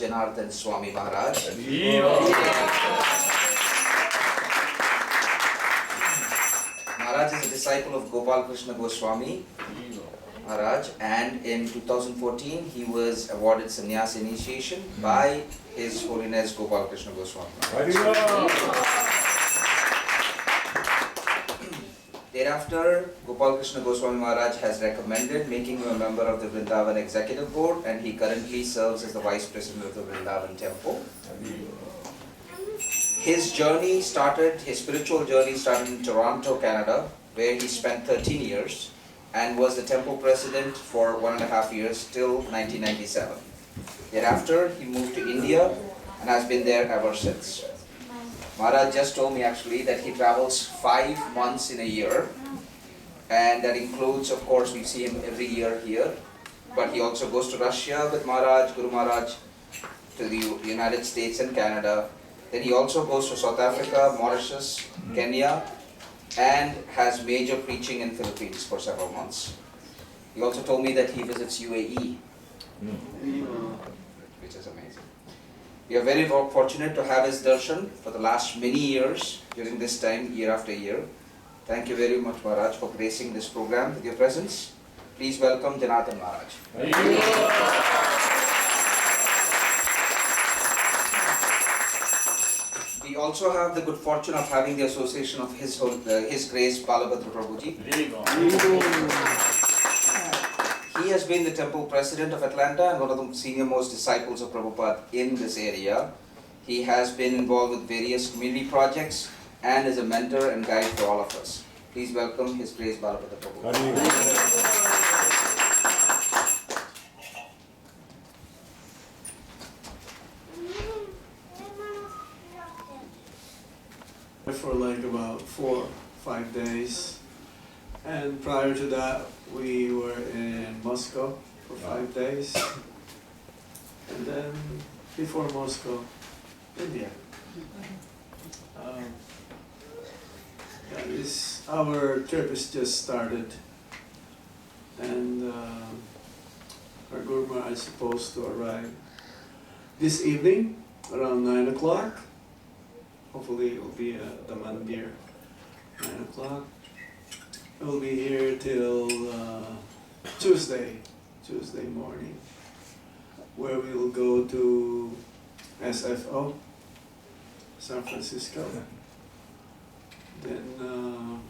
H.H.Janardana Swami Maharaj. Maharaj is a disciple of Gopal Krishna Goswami Maharaj, and in 2014 he was awarded sannyas initiation by His Holiness Gopal Krishna Goswami Maharaj. Thereafter, Gopal Krishna Goswami Maharaj has recommended making him a member of the Vrindavan Executive Board, and he currently serves as the Vice President of the Vrindavan Temple. His spiritual journey started in Toronto, Canada, where he spent 13 years and was the temple president for 1.5 years till 1997. Thereafter, he moved to India and has been there ever since. Maharaj just told me actually that he travels 5 months in a year, and that includes, of course, we see him every year here, but he also goes to Russia with Maharaj, Guru Maharaj, to the United States and Canada. Then he also goes to South Africa, Mauritius, Kenya, and has major preaching in Philippines for several months. He also told me that he visits UAE, which is amazing. We are very fortunate to have his darshan for the last many years during this time, year after year. Thank you very much, Maharaj, for gracing this program with your presence. Please welcome Janardana Maharaj. We also have the good fortune of having the association of His Grace Balabhadra Prabhuji. He has been the temple president of Atlanta and one of the senior most disciples of Prabhupada in this area. He has been involved with various community projects and is a mentor and guide for all of us. Please welcome His Grace Balabhadra Prabhupada. For like about 4 or 5 days, and prior to that we were in Moscow for 5 days, and then before Moscow, India. Our trip is just started, and our Guru Maharaj is supposed to arrive this evening around 9 o'clock. Hopefully it will be at the Mandir, 9 o'clock. We'll be here till Tuesday morning, where we will go to SFO, San Francisco. Then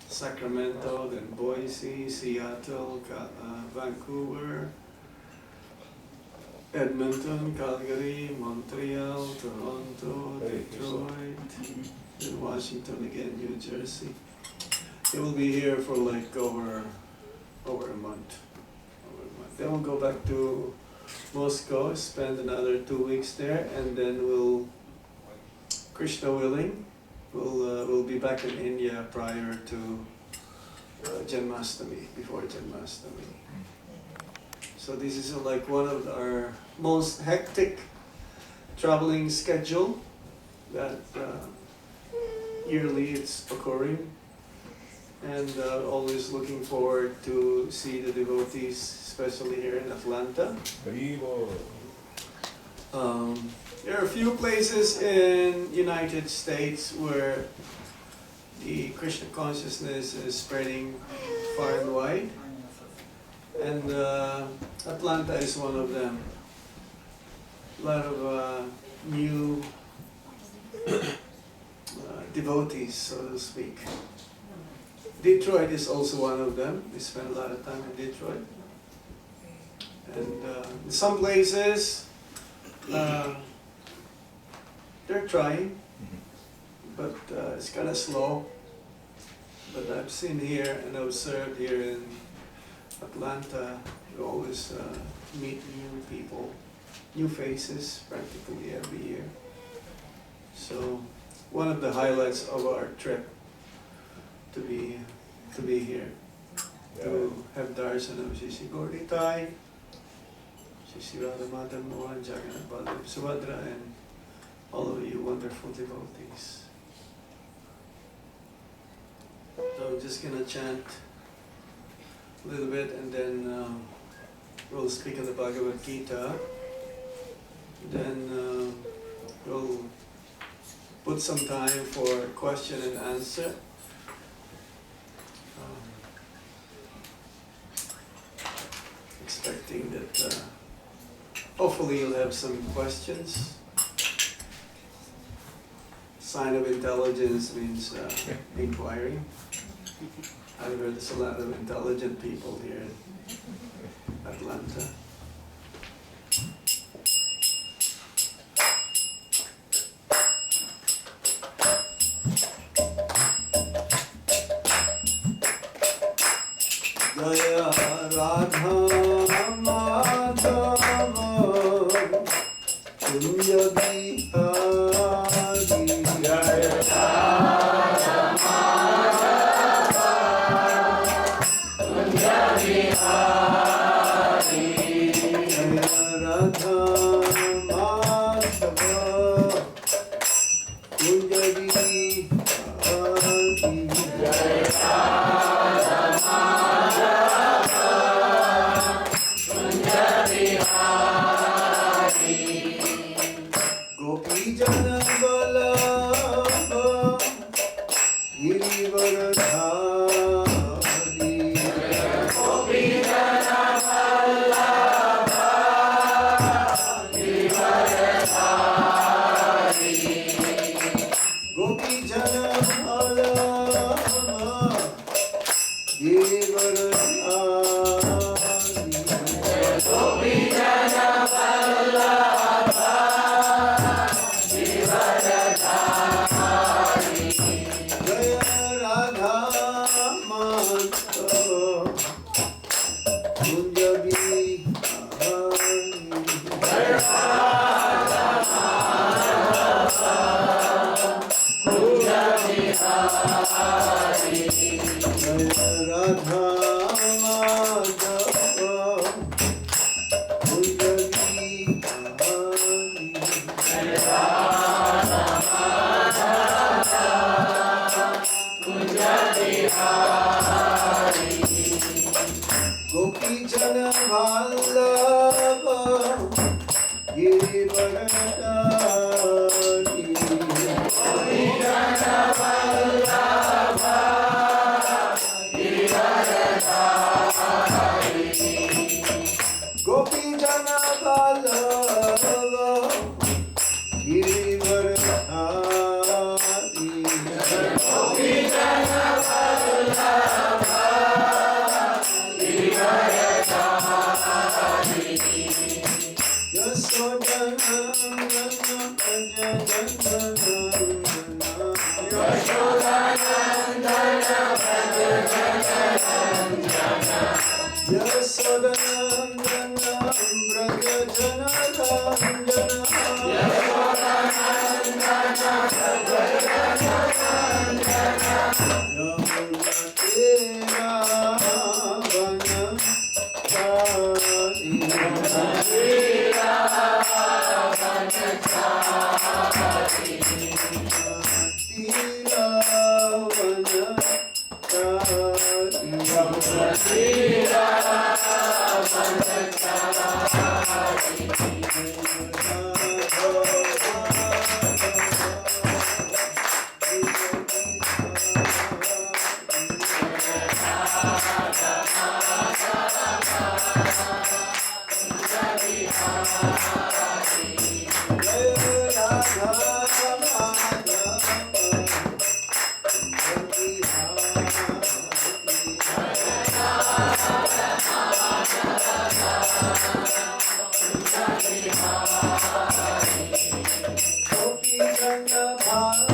Sacramento, then Boise, Seattle, Vancouver, Edmonton, Calgary, Montreal, Toronto, Detroit, then Washington again, New Jersey. It will be here for like over a month. Then we'll go back to Moscow, spend another 2 weeks there, and then we'll, Krishna willing, we'll be back in India prior to Janmashtami, before Janmashtami. So this is like one of our most hectic traveling schedule that yearly it's occurring, and always looking forward to see the devotees, especially here in Atlanta. There are a few places in United States where the Krishna consciousness is spreading far and wide, and Atlanta is one of them. A lot of new devotees, so to speak. Detroit is also one of them. We spend a lot of time in Detroit. And in some places, they're trying, but it's kind of slow. But I've seen here and observed here in Atlanta, you always meet new people, new faces practically every year. So one of the highlights of our trip to be here, to have darshan of Shishi Gorditai, Shishi Radha Madan Mohan, Jagannath Baladev Subhadra, and all of you wonderful devotees. So I'm just going to chant a little bit, and then we'll speak of the Bhagavad Gita. Then we'll put some time for question and answer. Expecting that hopefully you'll have some questions. Sign of intelligence means inquiring. I've heard there's a lot of intelligent people here in Atlanta. Jaya Radha Madhava Kunja Bihari. Jaya Radha Madhava Kunja Bihari. Jaya Radha Madhava Kunja Bihari. Jaya Radha Vallabha Girivaradari Gopi Jana Vallabha Girivaradari Gopi Jana Vallabha Girivaradari Gopi Jana Vallabha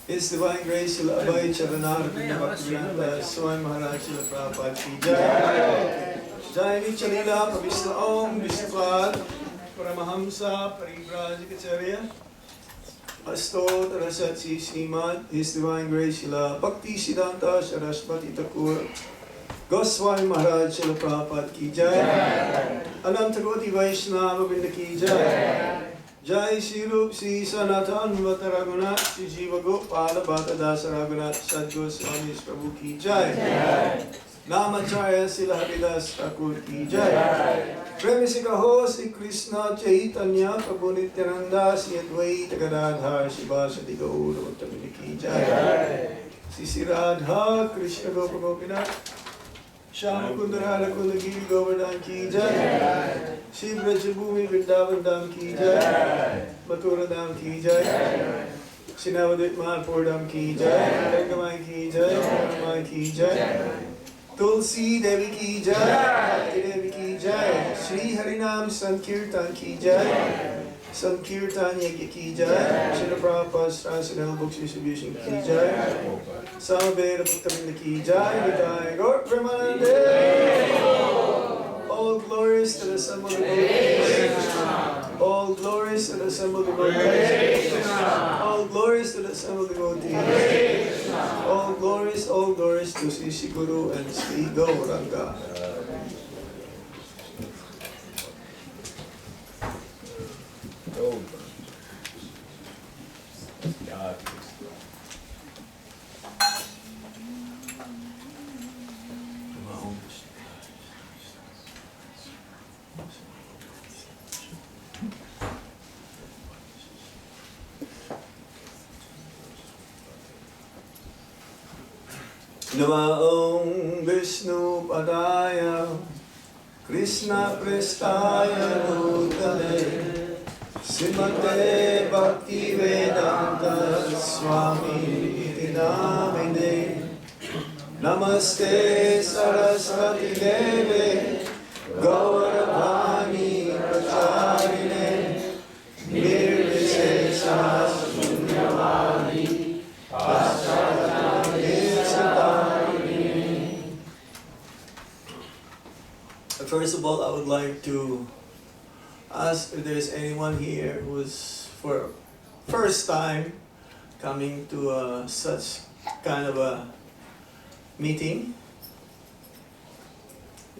His Divine Grace Srila H.H.Janardana Bhaktivedanta Swami Maharaj Srila Prabhupada ki Jai. Jai Nichalila Pavishna Om Vishnupad Paramahamsa Parivrajikacharya Astotra Satsi Srimad His Divine Grace Srila Bhakti Siddhanta Saraswati Thakur Goswami Maharaj Srila Prabhupada ki Jai. Ananta Koti Vaishnava Vrinda ki Jai. Jai Shri Rup Shri Sanatan Vata Raghunath Shri Jiva Gopala Bhata Dasa Raghunath Sadguru Swami Prabhu ki Jai. Namacharya Srila Haridas Thakur ki Jai. Premisika Ho Sri Krishna Chaitanya Prabhu Nityananda Sri Advaita Gadadhar Shivasati Gaur Uttamini ki Jai. Sri Radha Krishna Gopa Gopinath Shama Kundara Kundagiri Govardhan ki Jai. Shri Brajabhumi Vrindavan Dham ki Jai. Mathura Dham ki Jai. Shri Navadvip Madhpur Dham ki Jai. Gangamai ki Jai. Gangamai की जय, तुलसी देवी की जय, देवी की जय, श्री हरिनाम संकीर्तन की जय, संकीर्तन यज्ञ की जय, Srila Prabhupada Transcendental Books Distribution की जय, समवेद भक्तवृंद की जय, निताय गौर प्रेमानंदे। All glories to the assembled devotees. All glories to the assembled devotees. All glories to the assembled devotees. All glories to Sri Guru and Sri Gauranga. Namo Vishnu Padaya Krishna Prestaya Bhutale Srimate Bhakti Vedanta Swami Iti Namine Namaste Saraswati Deve Gauravani Pracharine Nirvishesha Sunyavadi First of all, I would like to ask if there's anyone here who's for first time coming to such kind of a meeting.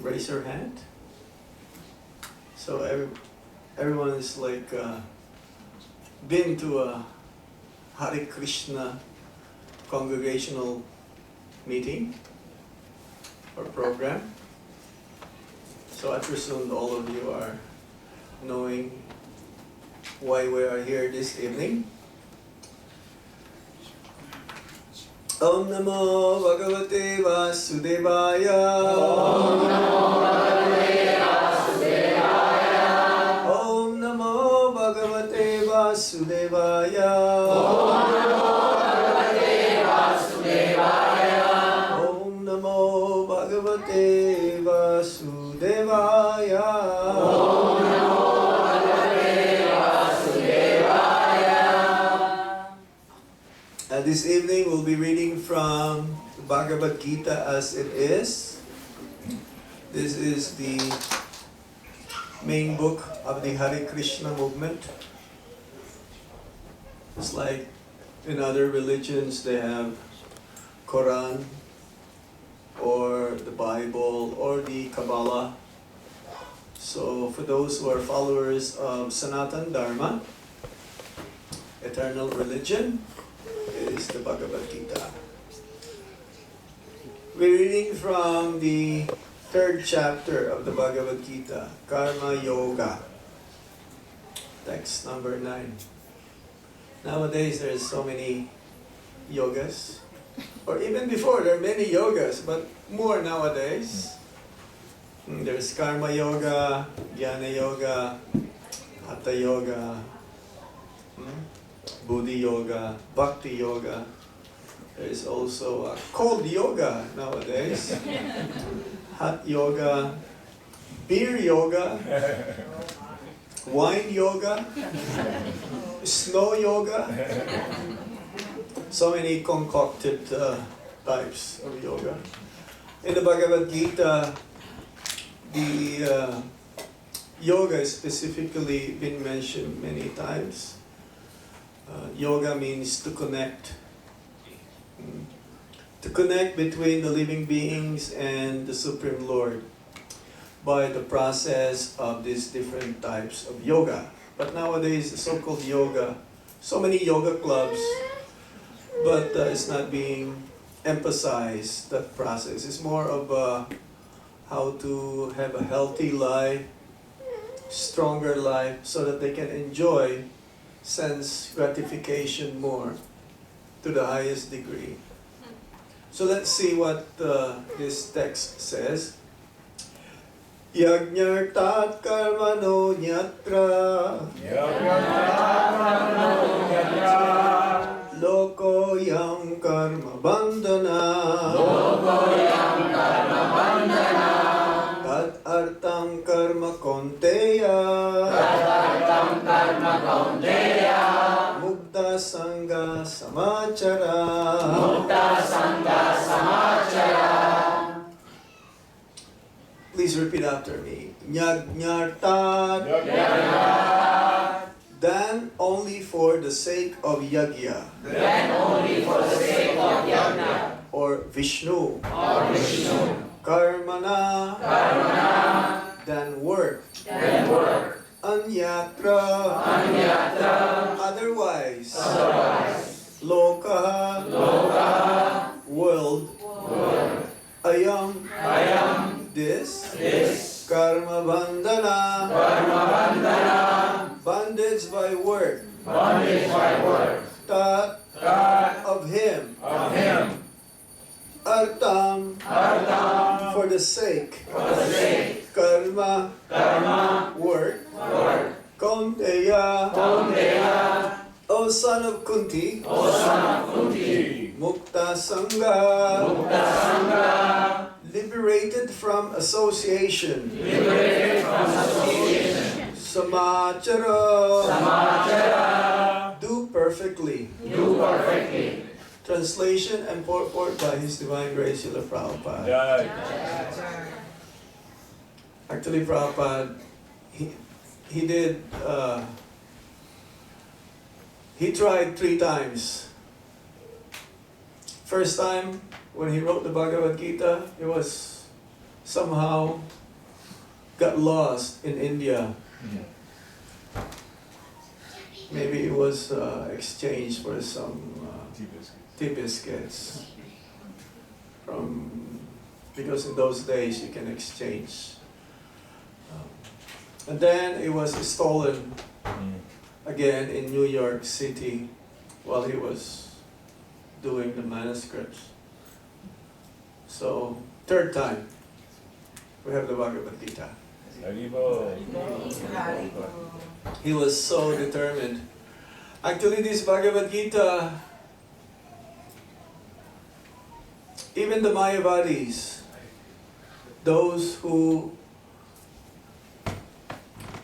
Raise your hand. So everyone is like been to a Hare Krishna congregational meeting or program. So I presume all of you are knowing why we are here this evening. Om Namo Bhagavate Vasudevaya. Om Namo Bhagavate Vasudevaya. Om Namo Bhagavate Vasudevaya. Om Namo Bhagavate Vasudevaya. Om Namo Bhagavate Vasudevaya. Om Namo Bhagavate Vasudevaya. This evening we'll be reading from the Bhagavad Gita as it is. This is the main book of the Hare Krishna movement. It's like in other religions they have Quran or the Bible or the Kabbalah. So for those who are followers of Sanatan Dharma, eternal religion, is the Bhagavad Gita. We're reading from the 3rd chapter of the Bhagavad Gita, Karma Yoga, text number 9. Nowadays there's so many yogas, or even before there are many yogas, but more nowadays. There's Karma Yoga, Jnana Yoga, Hatha Yoga, Buddhi Yoga, Bhakti Yoga. There is also cold yoga nowadays, hot yoga, beer yoga, wine yoga, snow yoga. So many concocted types of yoga. In the Bhagavad Gita, the yoga is specifically been mentioned many times. Yoga means to connect. To connect between the living beings and the Supreme Lord by the process of these different types of yoga. But nowadays, the so-called yoga, so many yoga clubs, but it's not being emphasized, that process. It's more of how to have a healthy life, stronger life, so that they can enjoy sense gratification more to the highest degree. So let's see what this text says. Yajñartat karmano nyatra loko Lokoyam karma bandhana. Lokoyam karma bandhana. Tat artam karma konteya. Tat artam karma kaunteya. Mukta sangha samachara. Mukta sangha samachara. Please repeat after me. Nyajñartat. Then only for the sake of yajna. Then only for the sake of yajna. Or Vishnu. Or Vishnu. Karmana. Karmana. Then work. Then work. Anyatra. Anyatra. Otherwise. Otherwise. Lokaha. Lokaha. World. World. Ayam. Ayam. This. This. Karma bandhana. Karma bandhana. Bondage by work. Bondage by work. Tat. Tat. Of him. Of him. Artam. Artam. For the sake. For the sake. Karma. Karma. Work. Work. Kaunteya. Kaunteya. O son of Kunti. O son of Kunti. Mukta sangha. Mukta sangha. Liberated from association. Liberated from association. Samachara. Samachara. Do perfectly. Do perfectly. Translation and purport by His Divine Grace Srila Prabhupada. Actually, Prabhupada, he did, he tried 3 times. First time, when he wrote the Bhagavad Gita, it was somehow got lost in India. Maybe it was exchanged for some tea biscuits from, because in those days you can exchange. And then it was stolen again in New York City while he was doing the manuscripts. So, 3rd time, we have the Bhagavad Gita. He was so determined. Actually, this Bhagavad Gita, even the Mayavadis, those who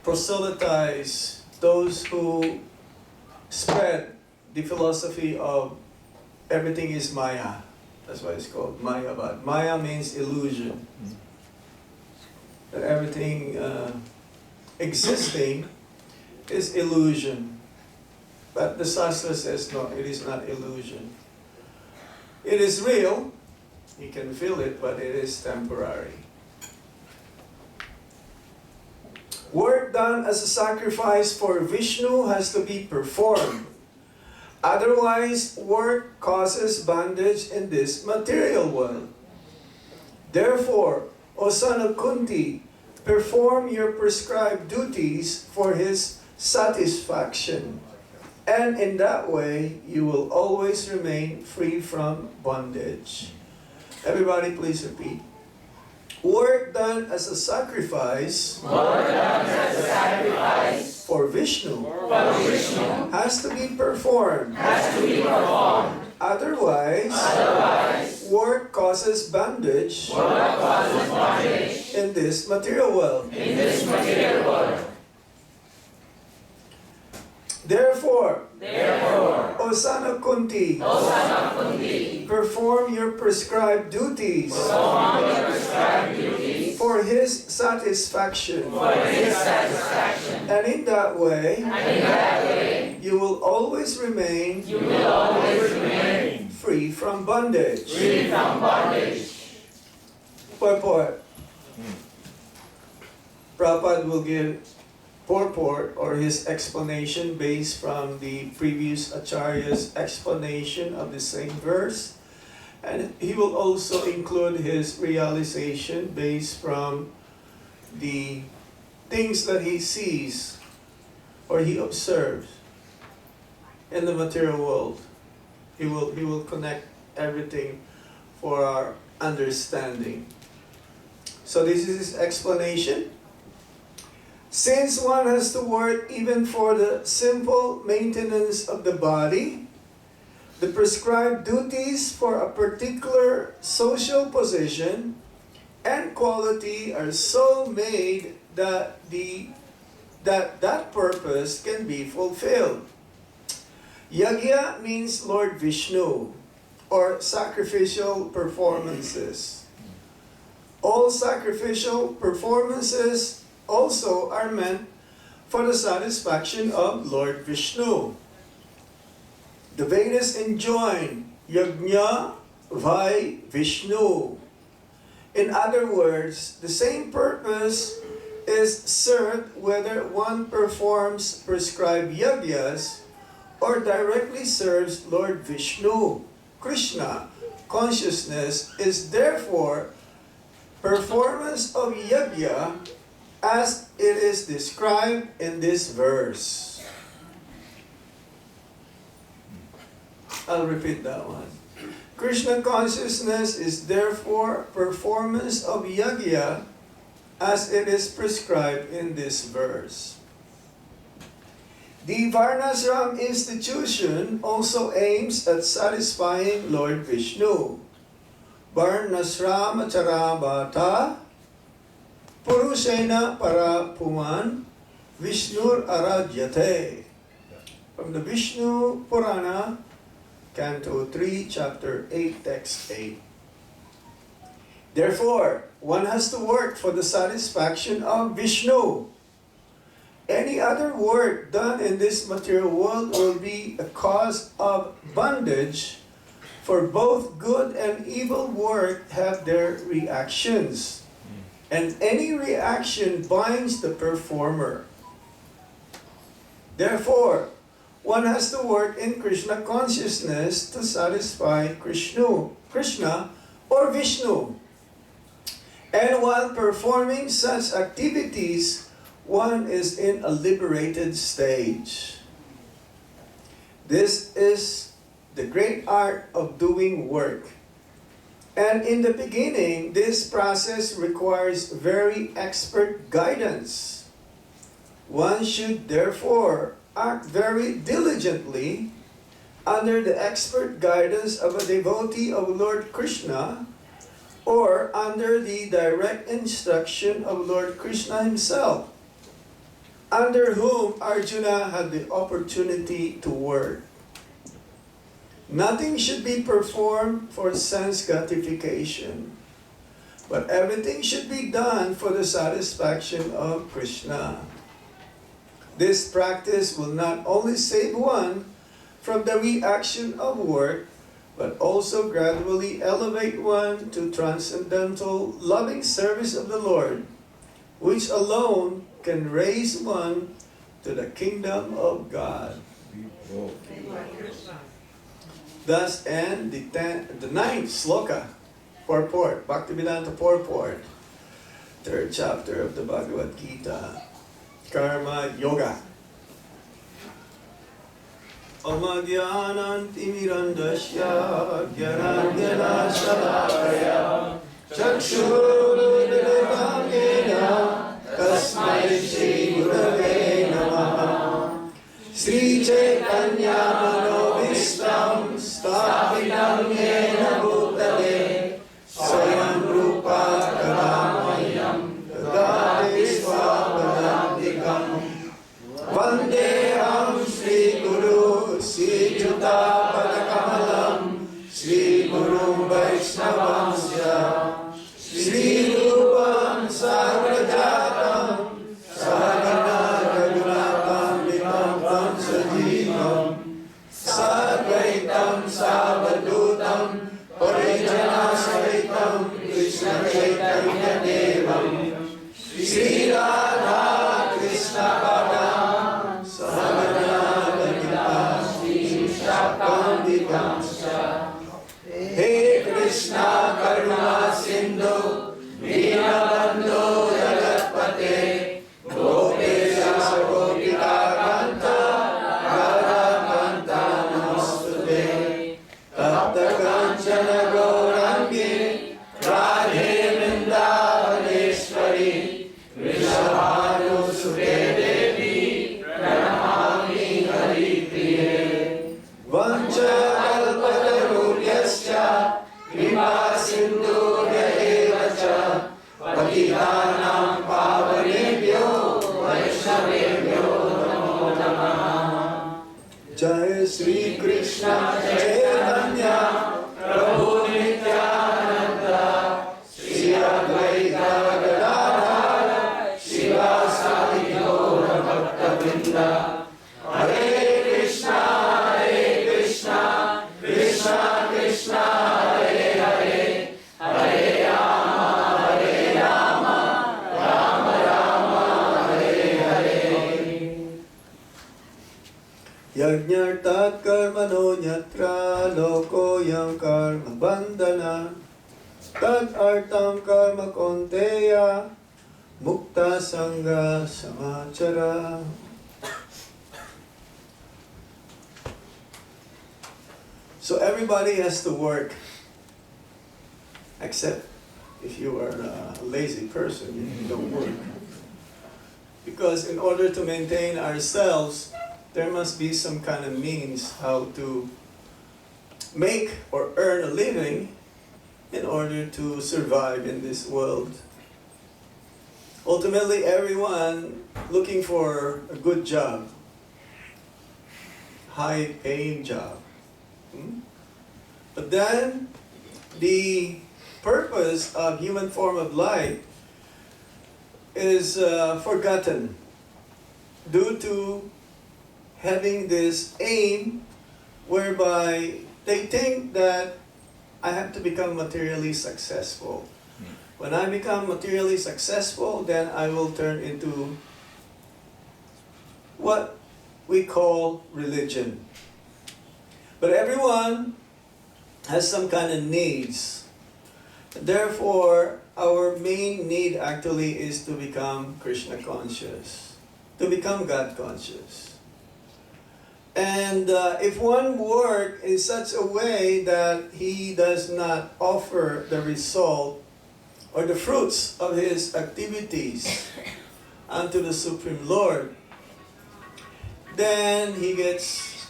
proselytize, those who spread the philosophy of everything is Maya. That's why it's called Mayavad. Maya means illusion. That everything existing is illusion. But the Shastra says no, it is not illusion. It is real, you can feel it, but it is temporary. Work done as a sacrifice for Vishnu has to be performed. Otherwise, work causes bondage in this material world. Therefore, O son of Kunti, perform your prescribed duties for his satisfaction. And in that way, you will always remain free from bondage. Everybody please repeat. Work done as a sacrifice, for Vishnu, has to be performed. Otherwise, work causes bondage, in this material world. Therefore, O son of Kunti, perform your prescribed duties, for his satisfaction. And in that way, you will always remain free from bondage. Purport. Prabhupada will give purport or his explanation based from the previous Acharya's explanation of the same verse, and he will also include his realization based from the things that he sees or he observes in the material world. He will connect everything for our understanding. So this is his explanation. Since one has to work even for the simple maintenance of the body, the prescribed duties for a particular social position and quality are so made that that purpose can be fulfilled. Yajna means Lord Vishnu, or sacrificial performances. All sacrificial performances also are meant for the satisfaction of Lord Vishnu. The Vedas enjoin Yajna Vai Vishnu. In other words, the same purpose is served whether one performs prescribed yajnas or directly serves Lord Vishnu. Krishna consciousness is therefore performance of yajna as it is described in this verse. I'll repeat that one. Krishna consciousness is therefore performance of yajna as it is prescribed in this verse. The Varnashram institution also aims at satisfying Lord Vishnu. Varnashram charabhata Purushena para puman Vishnur aradhyate. From the Vishnu Purana, Canto 3, Chapter 8, Text 8. Therefore, one has to work for the satisfaction of Vishnu. Any other work done in this material world will be a cause of bondage, for both good and evil work have their reactions. And any reaction binds the performer. Therefore, one has to work in Krishna consciousness to satisfy Krishna or Vishnu. And while performing such activities, one is in a liberated stage. This is the great art of doing work. And in the beginning, this process requires very expert guidance. One should therefore act very diligently under the expert guidance of a devotee of Lord Krishna or under the direct instruction of Lord Krishna himself, under whom Arjuna had the opportunity to work. Nothing should be performed for sense gratification, but everything should be done for the satisfaction of Krishna. This practice will not only save one from the reaction of work, but also gradually elevate one to transcendental loving service of the Lord, which alone can raise one to the kingdom of God. Thus end the ninth sloka, purport, Bhaktivedanta purport, third chapter of the Bhagavad Gita, Karma Yoga. Amagyanantimirandasya Gyananjanashalakaya Chakshurudilabhamena Tasmai Shri Gurave Namaha. Sri Chaitanya Manovistam Sthapitam Yena Bhutale Swayam Rupa Karamayam Dadati Swapadantikam Vandeham Sri Guru Sri Juta Padakamalam Sri Guru Vaishnavamsya Sri Rupam Sagrajatam Sagana Raghunatam Vikam Vansajivam Sadvaitam Savadutam Parijana Sahitam Krishna Chaitanya Devam Sri Radha Krishna Padam Sagana Lalita Sri Shakam Vikamsha. He Krishna Karuna Sindhu Dinabandhu Jagatpate Gopesha Gopika Kanta Radha Kanta Namostute Tapta Kanchana Gaurangi Radhe Vrindavaneshwari Vrishabha सिन्धुभ्य एव च पतितानां पावनेभ्यो वैष्णवेभ्यो नमो नमः। जय श्री कृष्ण चैतन्य प्रभु नित्यानंद श्री अद्वैत गदाधर शिवासादि गौर भक्तवृंद। हरे कृष्णा कृष्णा कृष्णा हरे हरे, हरे राम राम राम हरे हरे। यज्ञार्थात् कर्मणो यत्र लोकोऽयं कर्म बन्धना तद् अर्थं कर्म कौन्तेय मुक्ता संगा समाचरा। So everybody has to work, except if you are a lazy person, you don't work. Because in order to maintain ourselves, there must be some kind of means how to make or earn a living in order to survive in this world. Ultimately, everyone looking for a good job, high-paying job. But then, the purpose of human form of life is forgotten due to having this aim whereby they think that I have to become materially successful. When I become materially successful, then I will turn into what we call religion. But everyone has some kind of needs. Therefore, our main need actually is to become Krishna conscious, to become God conscious. And if one works in such a way that he does not offer the result or the fruits of his activities unto the Supreme Lord, then he gets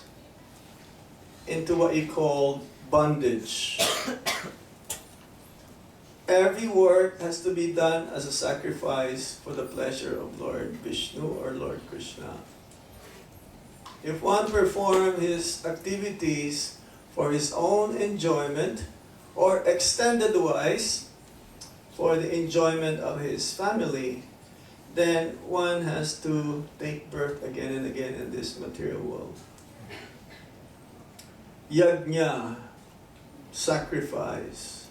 into what you call bondage. Every work has to be done as a sacrifice for the pleasure of Lord Vishnu or Lord Krishna. If one performs his activities for his own enjoyment or extended wise for the enjoyment of his family, then one has to take birth again and again in this material world. Yajna, sacrifice.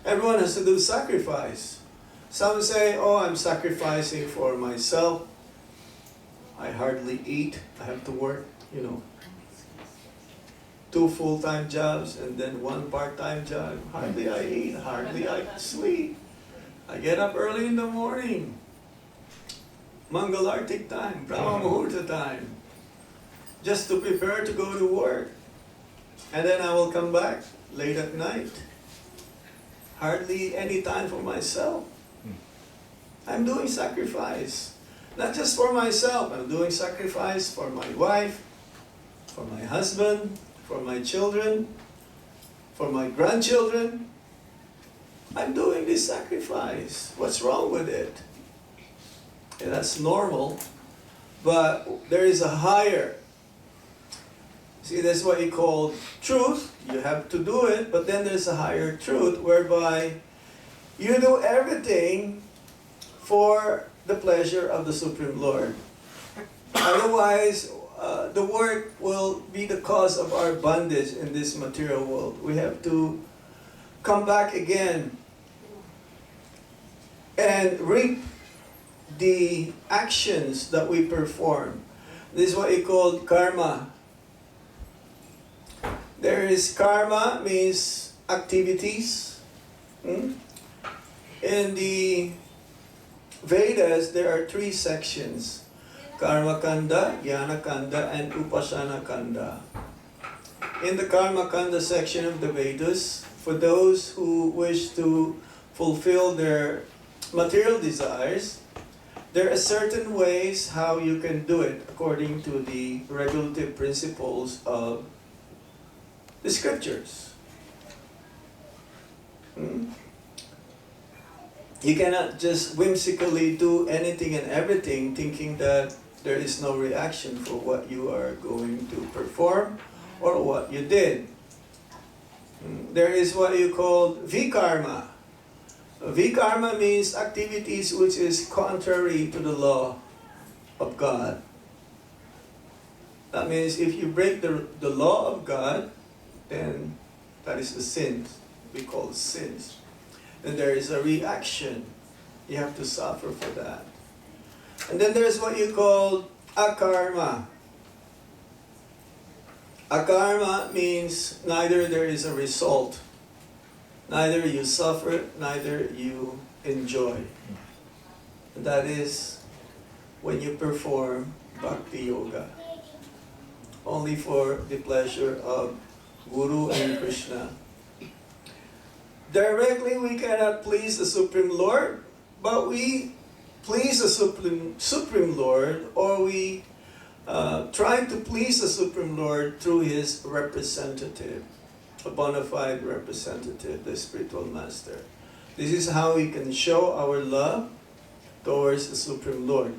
Everyone has to do sacrifice. Some say, oh, I'm sacrificing for myself. I hardly eat. I have to work, 2 full-time jobs and then 1 part-time job. Hardly I eat, hardly I sleep. I get up early in the morning. Mangalartik time, Brahma Muhurta time. Just to prepare to go to work. And then I will come back late at night. Hardly any time for myself. I'm doing sacrifice. Not just for myself, I'm doing sacrifice for my wife, for my husband, for my children, for my grandchildren. I'm doing this sacrifice. What's wrong with it? And that's normal, but there is a higher. See, that's what you call truth. You have to do it, but then there's a higher truth whereby you do everything for the pleasure of the Supreme Lord. Otherwise, the work will be the cause of our bondage in this material world. We have to come back again and reap the actions that we perform. This is what you call karma. There is karma, means activities. In the Vedas, there are 3 sections: Karma Kanda, Jnana Kanda, and Upasana Kanda. In the Karma Kanda section of the Vedas, for those who wish to fulfill their material desires, there are certain ways how you can do it according to the regulative principles of the scriptures. Hmm? You cannot just whimsically do anything and everything thinking that there is no reaction for what you are going to perform or what you did. There is what you call vikarma. Vikarma means activities which is contrary to the law of God. That means if you break the law of God, then that is the sins we call sins. And there is a reaction. You have to suffer for that. And then there's what you call akarma. Akarma means neither there is a result, neither you suffer, neither you enjoy. And that is when you perform bhakti yoga, only for the pleasure of Guru and Krishna. Directly we cannot please the Supreme Lord, but we please the Supreme Lord, or we try to please the Supreme Lord through His representative, a bona fide representative, the spiritual master. This is how we can show our love towards the Supreme Lord.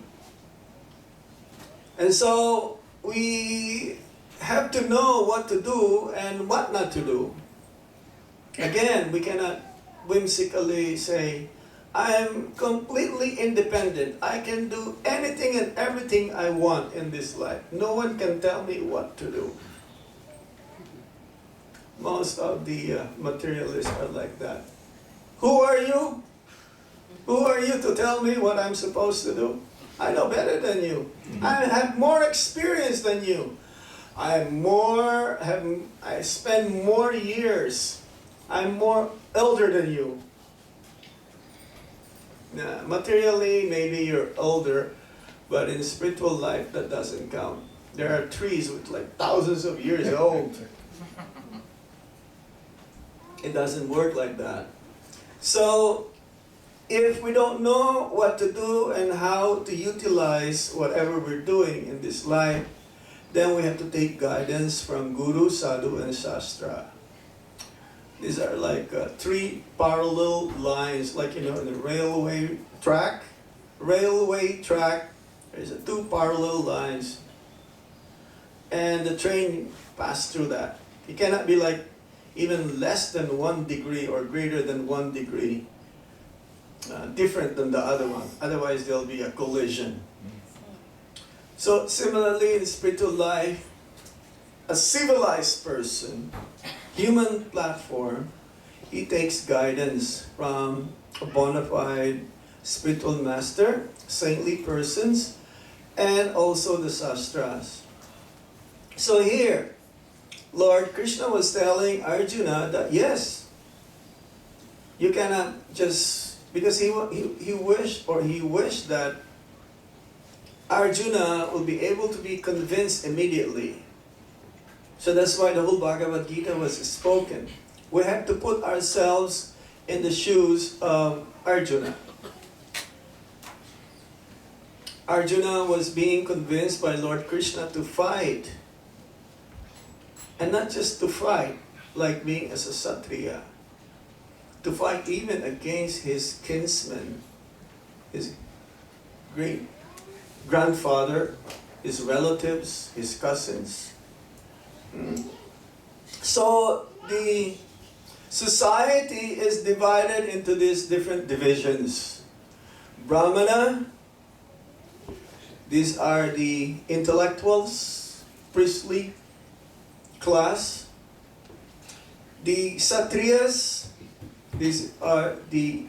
And so we have to know what to do and what not to do. Again, we cannot whimsically say, I am completely independent. I can do anything and everything I want in this life. No one can tell me what to do. Most of the materialists are like that. Who are you? Who are you to tell me what I'm supposed to do? I know better than you. I have more experience than you. I spend more years. I'm more elder than you. Now, materially, maybe you're older, but in spiritual life, that doesn't count. There are trees with like thousands of years old. It doesn't work like that. So, if we don't know what to do and how to utilize whatever we're doing in this life, then we have to take guidance from Guru, Sadhu, and Shastra. These are like three parallel lines, like, in the railway track. There's two parallel lines. And the train passes through that. It cannot be like even less than 1 degree or greater than 1 degree different than the other one. Otherwise, there'll be a collision. So similarly, in spiritual life, a civilized person, human platform, he takes guidance from a bona fide spiritual master, saintly persons, and also the sastras. So here, Lord Krishna was telling Arjuna that yes, you cannot just, because he wished that Arjuna will be able to be convinced immediately. So that's why the whole Bhagavad Gita was spoken. We have to put ourselves in the shoes of Arjuna. Arjuna was being convinced by Lord Krishna to fight. And not just to fight, like being as a Kshatriya. To fight even against his kinsmen, his great grandfather, his relatives, his cousins. So the society is divided into these different divisions. Brahmana, these are the intellectuals, priestly class. The Kshatriyas, these are the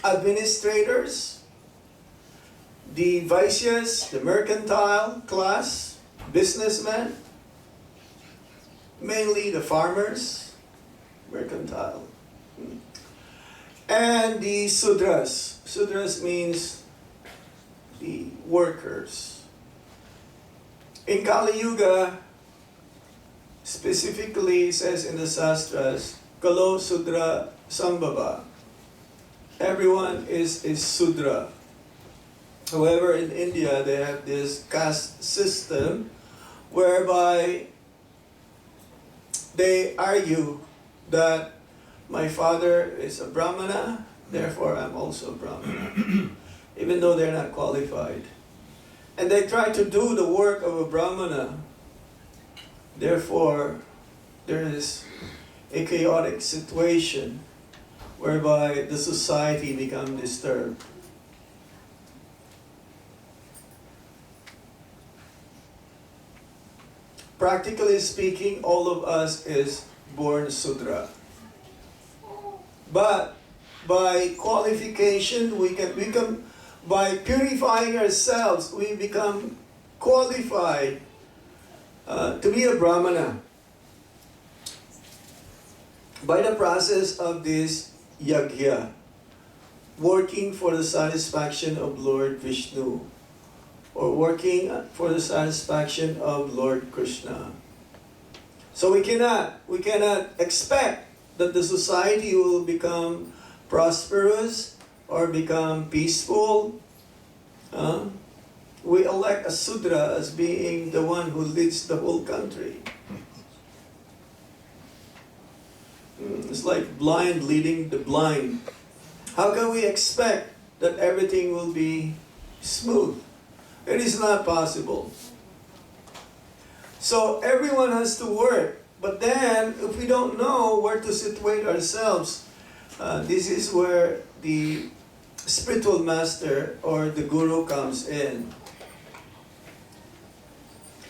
administrators. The Vaishyas, the mercantile class, businessmen. Mainly the farmers, mercantile. And the Sudras. Sudras means the workers. In Kali Yuga, specifically it says in the Shastras, Kalo Sudra Sambhava. Everyone is a Sudra. However, in India they have this caste system whereby they argue that my father is a Brahmana, therefore I'm also a Brahmana, even though they're not qualified. And they try to do the work of a Brahmana, therefore there is a chaotic situation whereby the society becomes disturbed. Practically speaking, all of us is born Sudra. But by qualification, we can become, by purifying ourselves, we become qualified to be a Brahmana. By the process of this yagya, working for the satisfaction of Lord Vishnu, or working for the satisfaction of Lord Krishna. So we cannot expect that the society will become prosperous or become peaceful. We elect a Sudra as being the one who leads the whole country. It's like blind leading the blind. How can we expect that everything will be smooth? It is not possible. So everyone has to work. But then, if we don't know where to situate ourselves, this is where the spiritual master or the guru comes in.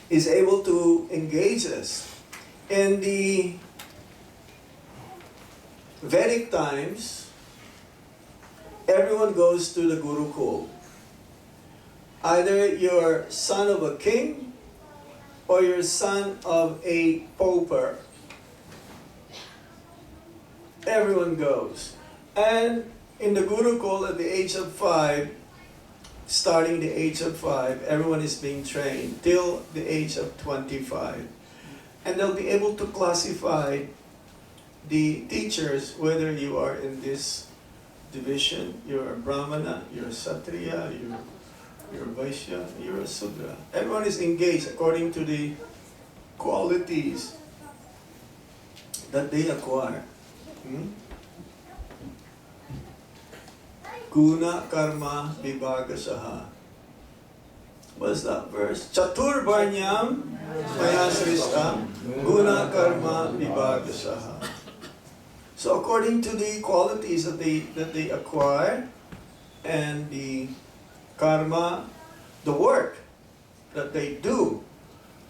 Is able to engage us. In the Vedic times, everyone goes to the Gurukul. Either you're son of a king or you're son of a pauper. Everyone goes. And in the Gurukul at the age of 5, starting the age of 5, everyone is being trained till the age of 25. And they'll be able to classify the teachers, whether you are in this division, you're a Brahmana, you're a Kshatriya, you're a Vaishya, you're a Sudra. Everyone is engaged according to the qualities that they acquire. Guna karma vibhagasaha. What's that verse? Chatur varnyam mayasrishtam guna karma vibhagasaha. So according to the qualities that they acquire and the karma, the work that they do,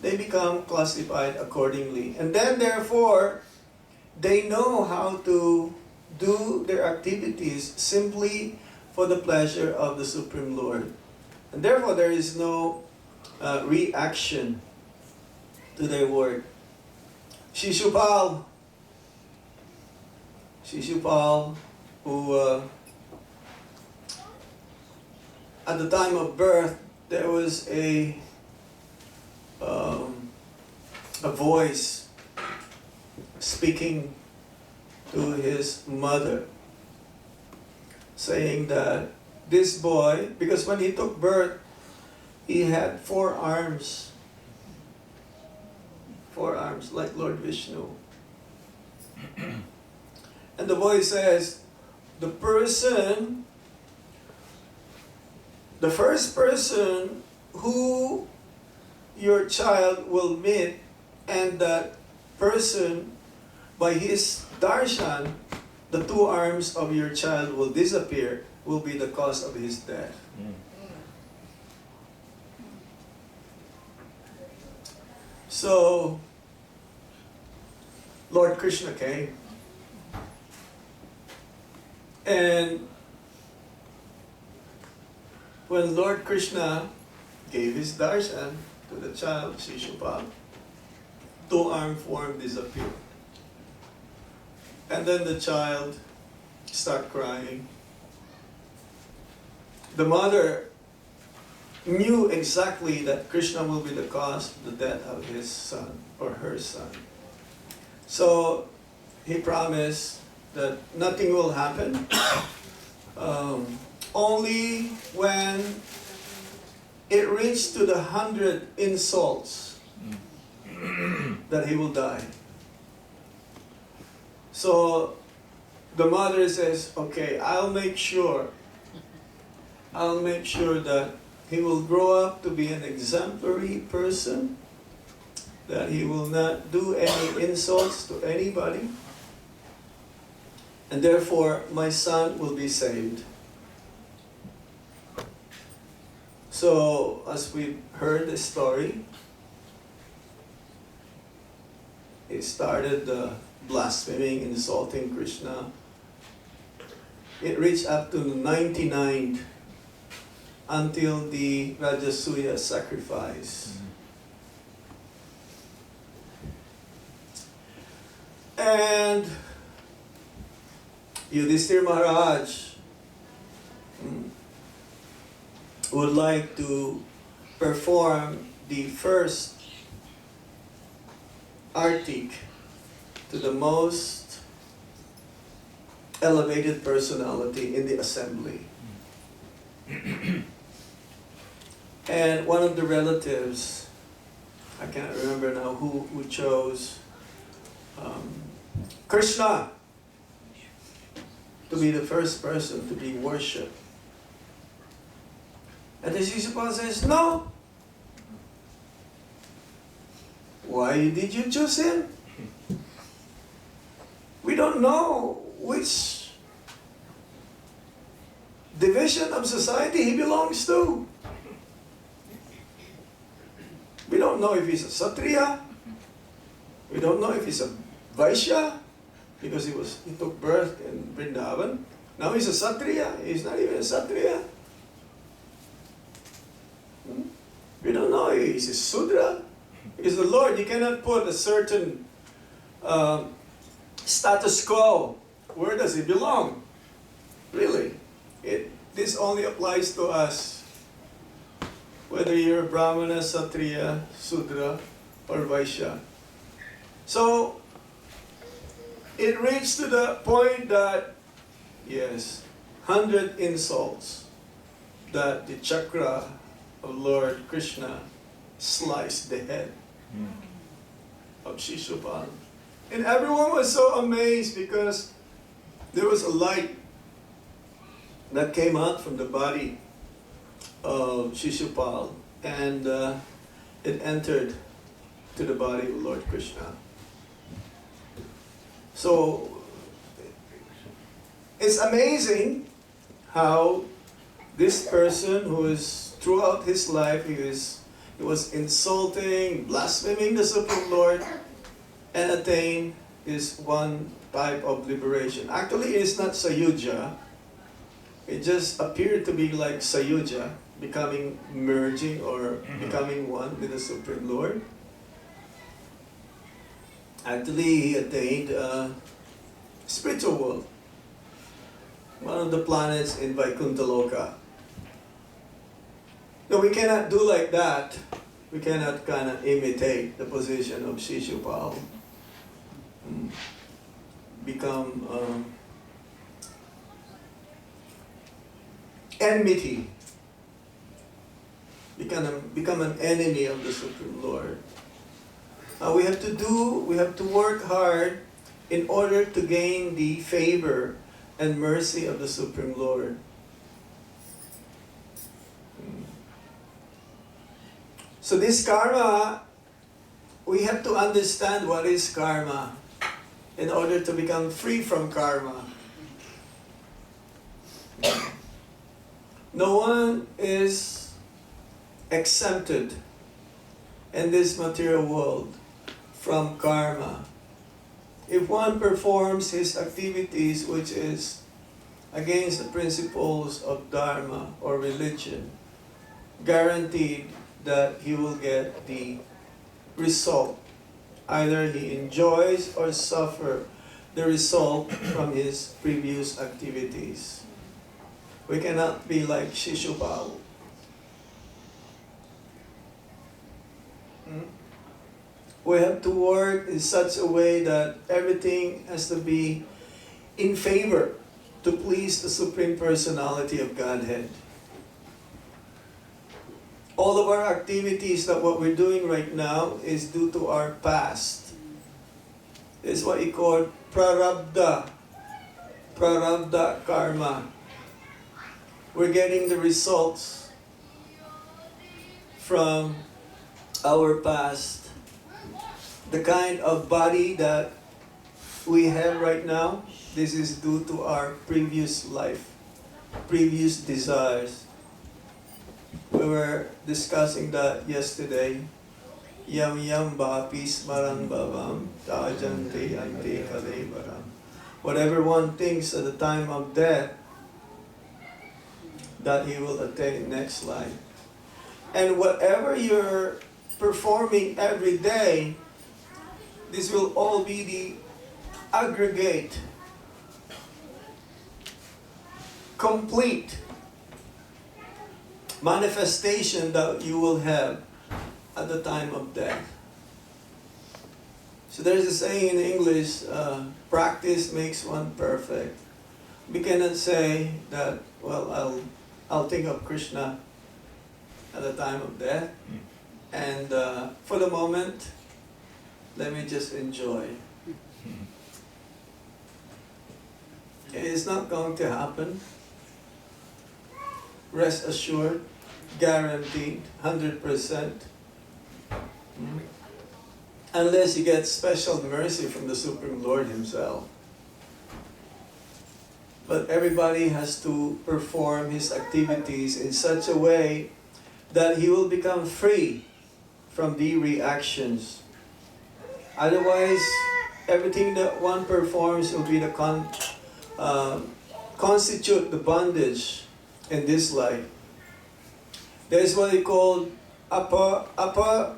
they become classified accordingly. And then therefore, they know how to do their activities simply for the pleasure of the Supreme Lord. And therefore there is no reaction to their work. Shishupal, who at the time of birth, there was a voice speaking to his mother, saying that this boy, because when he took birth, he had 4 arms. 4 arms, like Lord Vishnu. And the voice says, the first person who your child will meet, and that person, by his darshan, the 2 arms of your child will disappear, will be the cause of his death. So, Lord Krishna came. And when Lord Krishna gave his darshan to the child, Shishupal, 2-arm form disappeared. And then the child started crying. The mother knew exactly that Krishna will be the cause of the death of his son or her son. So he promised that nothing will happen. Only when it reached to the 100 insults that he will die. So the mother says, okay, I'll make sure that he will grow up to be an exemplary person, that he will not do any insults to anybody, and therefore my son will be saved. So, as we heard the story, he started blaspheming, insulting Krishna. It reached up to 99 until the Rajasuya sacrifice. And Yudhishthira Maharaj would like to perform the first artik to the most elevated personality in the assembly. And one of the relatives, I can't remember now who chose Krishna to be the first person to be worshipped. And the Shishupal says, no. Why did you choose him? We don't know which division of society he belongs to. We don't know if he's a Kshatriya. We don't know if he's a Vaishya, because he took birth in Vrindavan. Now he's a Kshatriya. He's not even a Kshatriya. We don't know if he's a Sudra. Because the Lord, you cannot put a certain status quo. Where does he belong? Really. This only applies to us. Whether you're a Brahmana, Kshatriya, Sudra, or Vaishya. So, it reached to the point that, yes, 100 insults that the chakra of Lord Krishna sliced the head of Shishupal. And everyone was so amazed because there was a light that came out from the body of Shishupal, and it entered to the body of Lord Krishna. So, it's amazing how this person who is, throughout his life, he was insulting, blaspheming the Supreme Lord, and attained this one type of liberation. Actually, it is not Sayuja. It just appeared to be like Sayuja, merging or becoming one with the Supreme Lord. Actually, he attained spiritual world, one of the planets in Vaikuntha. No, we cannot do like that. We cannot kind of imitate the position of Shishupal. Become enmity. Become an enemy of the Supreme Lord. We have to work hard in order to gain the favor and mercy of the Supreme Lord. So this karma, we have to understand what is karma in order to become free from karma. No one is exempted in this material world from karma. If one performs his activities which is against the principles of dharma or religion, guaranteed that he will get the result. Either he enjoys or suffers the result from his previous activities. We cannot be like Shishupal. We have to work in such a way that everything has to be in favor to please the Supreme Personality of Godhead. All of our activities, that what we're doing right now, is due to our past. It's what you call prarabdha. prarabdha karma. We're getting the results from our past. The kind of body that we have right now, this is due to our previous life, previous desires. We were discussing that yesterday. Yam yam bhapis marang bhavam tajante ante kalevaram. Whatever one thinks at the time of death, that he will attain next life. And whatever you're performing every day, this will all be the aggregate, complete manifestation that you will have at the time of death. So there's a saying in English, practice makes one perfect. We cannot say that, well, I'll think of Krishna at the time of death, and for the moment, let me just enjoy. It is not going to happen. Rest assured, guaranteed, 100%. Unless you get special mercy from the Supreme Lord Himself. But everybody has to perform his activities in such a way that he will become free from the reactions. Otherwise, everything that one performs will be the constitute the bondage in this life. There's what they call prabdha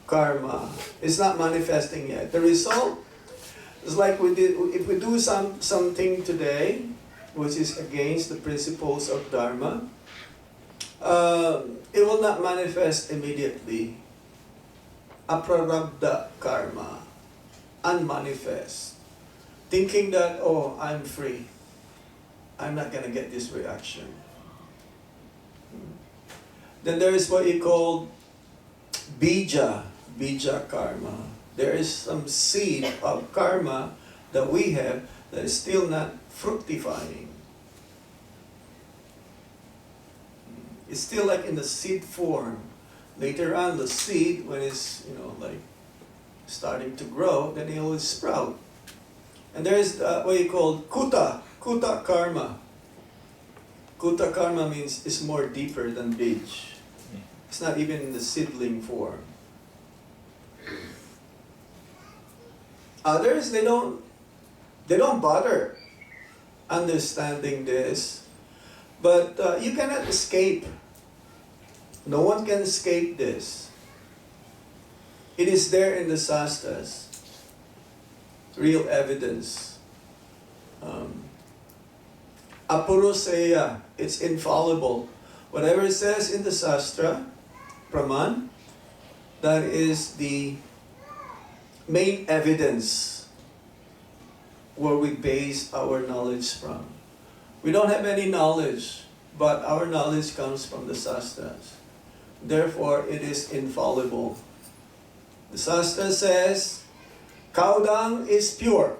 karma. It's not manifesting yet. The result is like if we do something today, which is against the principles of Dharma, it will not manifest immediately. Aprarabdha karma, unmanifest. Thinking that, oh, I'm free. I'm not going to get this reaction. Then there is what you call bija karma. There is some seed of karma that we have that is still not fructifying. It's still like in the seed form. Later on, the seed, when it's, like starting to grow, then it will sprout. And there is what you call kuta karma. Kuta karma means it's more deeper than bij. It's not even in the seedling form. Others, they don't bother understanding this. But you cannot escape. No one can escape this. It is there in the Shastras. Real evidence. Apuruseya, it's infallible. Whatever it says in the Shastra, Praman, that is the main evidence where we base our knowledge from. We don't have any knowledge, but our knowledge comes from the Shastras. Therefore, it is infallible. The Shastra says, cow dung is pure.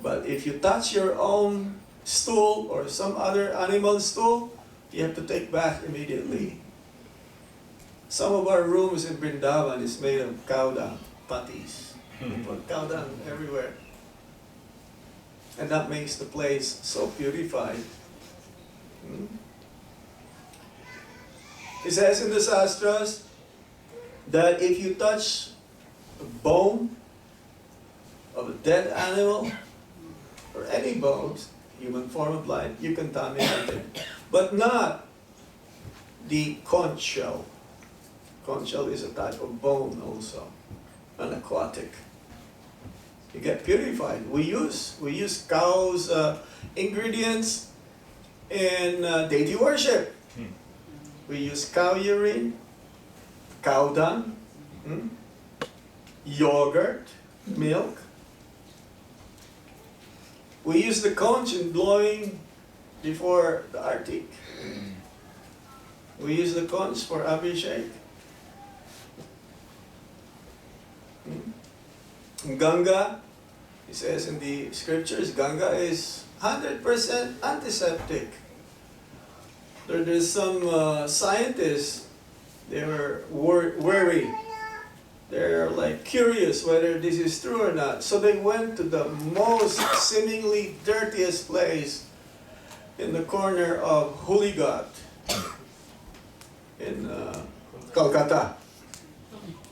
But if you touch your own stool or some other animal's stool, you have to take bath immediately. Some of our rooms in Vrindavan is made of cow dung, patties. We put cow dung everywhere. And that makes the place so purified. It says in the Shastras that if you touch a bone of a dead animal, or any bones, human form of life, you contaminate it. But not the conch shell. Conch shell is a type of bone also, an aquatic. You get purified. We use cow's ingredients in deity worship. We use cow urine, cow dung, yogurt, milk. We use the conch in blowing before the artik. We use the conch for abhishek. Ganga, It says in the scriptures, Ganga is 100% antiseptic. There's some scientists, they were worried. They're like curious whether this is true or not. So they went to the most seemingly dirtiest place in the corner of Hooligat in Calcutta.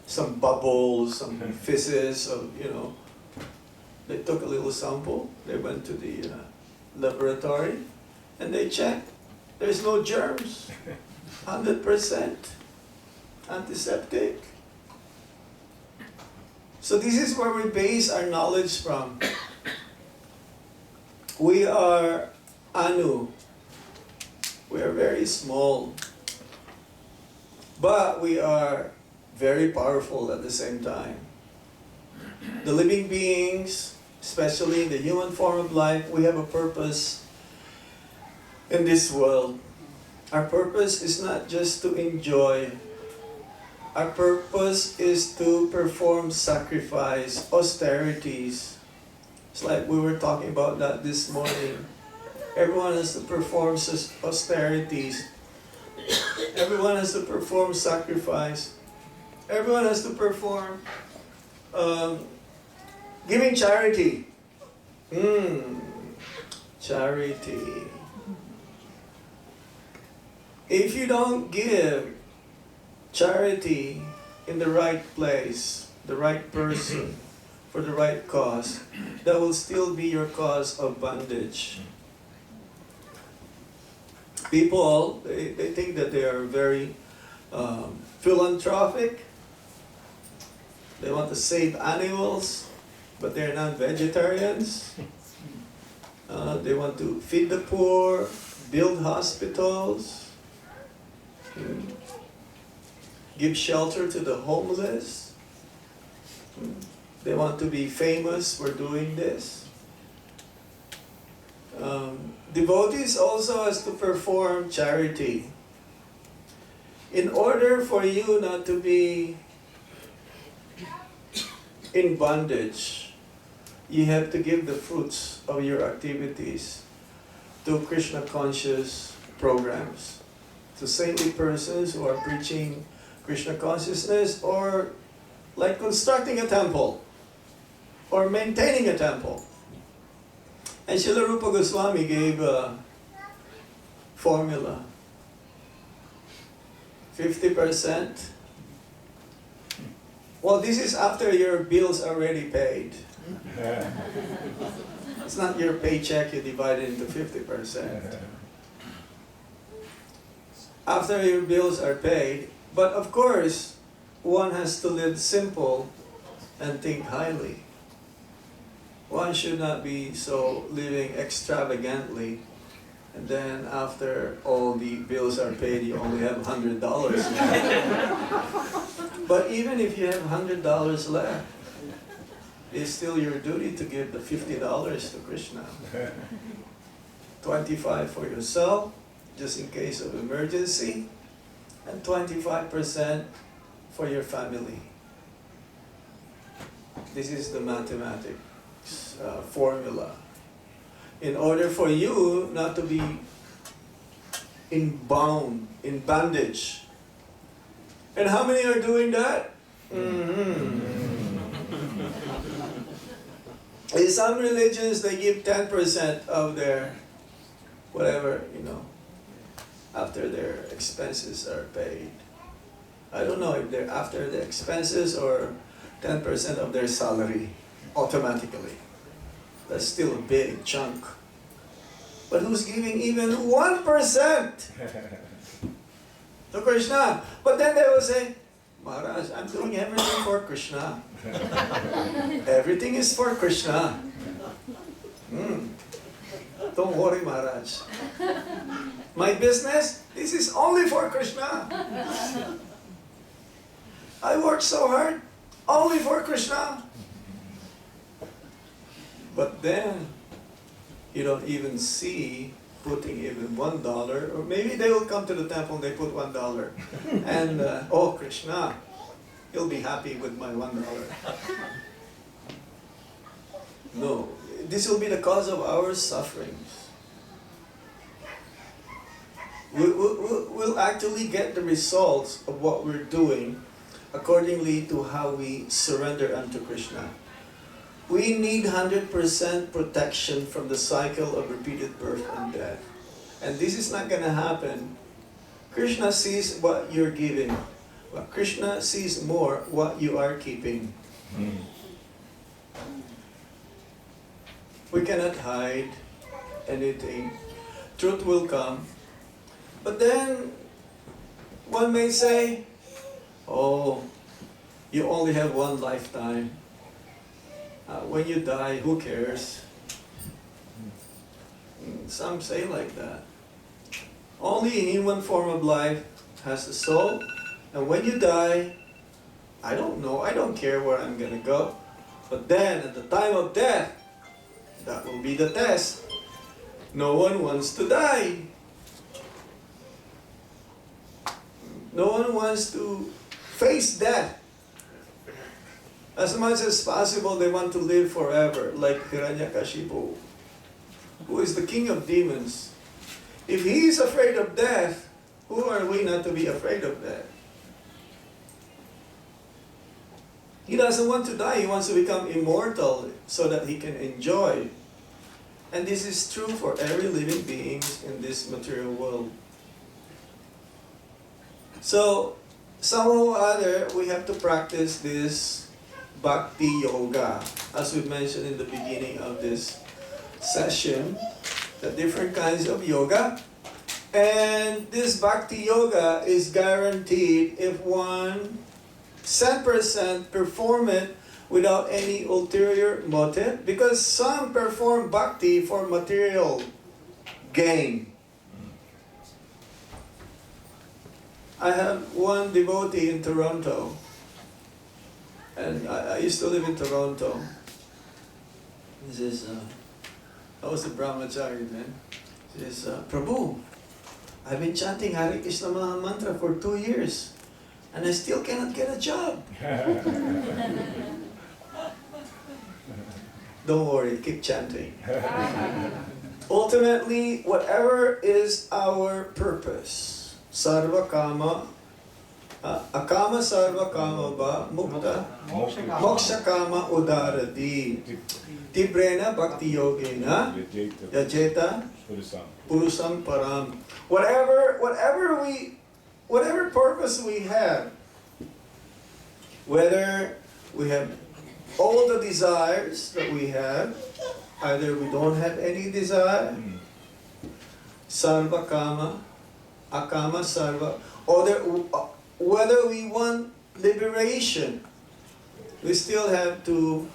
Some bubbles, some fizzes, they took a little sample, they went to the laboratory, and they checked. There's no germs, 100% antiseptic. So this is where we base our knowledge from. We are Anu. We are very small. But we are very powerful at the same time. The living beings, especially in the human form of life, we have a purpose in this world. Our purpose is not just to enjoy. Our purpose is to perform sacrifice, austerities. It's like we were talking about that this morning. Everyone has to perform austerities. Everyone has to perform sacrifice. Everyone has to perform giving charity. Charity. If you don't give charity in the right place, the right person, for the right cause, that will still be your cause of bondage. People, they think that they are very philanthropic. They want to save animals, but they're not vegetarians. They want to feed the poor, build hospitals, give shelter to the homeless. They want to be famous for doing this. Devotees also has to perform charity. In order for you not to be in bondage, you have to give the fruits of your activities to Krishna conscious programs, to saintly persons who are preaching Krishna consciousness, or like constructing a temple or maintaining a temple. And Srila Rupa Goswami gave a formula. 50%. Well, this is after your bills are already paid. It's not your paycheck you divide it into 50%. After your bills are paid, but of course, one has to live simple and think highly. One should not be so living extravagantly, and then after all the bills are paid, you only have $100 left. But even if you have $100 left, it's still your duty to give the $50 to Krishna. 25 for yourself, just in case of emergency, and 25% for your family. This is the mathematics formula. In order for you not to be in bondage. And how many are doing that? In some religions, they give 10% of their whatever, after their expenses are paid. I don't know if they're after the expenses or 10% of their salary automatically. That's still a big chunk. But who's giving even 1% to Krishna? But then they will say, Maharaj, I'm doing everything for Krishna. Everything is for Krishna. Don't worry, Maharaj. My business, this is only for Krishna. I work so hard, only for Krishna. But then, you don't even see putting even $1, or maybe they will come to the temple and they put $1. And, oh, Krishna, he'll be happy with my $1. No. This will be the cause of our sufferings. We'll actually get the results of what we're doing accordingly to how we surrender unto Krishna. We need 100% protection from the cycle of repeated birth and death. And this is not going to happen. Krishna sees what you're giving. But Krishna sees more what you are keeping. We cannot hide anything. Truth will come. But then, one may say, oh, you only have one lifetime. When you die, who cares? Some say like that. Only a human form of life has a soul, and when you die, I don't know, I don't care where I'm gonna go. But then, at the time of death, that will be the test. No one wants to die. No one wants to face death. As much as possible, they want to live forever, like Hiranyakashipu, who is the king of demons. If he is afraid of death, who are we not to be afraid of death? He doesn't want to die, he wants to become immortal so that he can enjoy. And this is true for every living being in this material world. So, somehow or other, we have to practice this Bhakti Yoga. As we mentioned in the beginning of this session, the different kinds of yoga. And this Bhakti Yoga is guaranteed if one 100% perform it without any ulterior motive, because some perform Bhakti for material gain. I have one devotee in Toronto, and I used to live in Toronto. He says, I was a brahmachari then. He says, Prabhu, I've been chanting Hare Krishna Maha Mantra for 2 years, and I still cannot get a job. Don't worry, keep chanting. Ultimately, whatever is our purpose, Sarva Kama, Akama Sarva Kama Ba Mukta, Moksha Kama Udaradi, Tibrena Bhakti Yogena, Yajeta Purusam Param. Whatever purpose we have, whether we have all the desires that we have, either we don't have any desire, Sarva Kama, Akama Sarva, or whether we want liberation, we still have to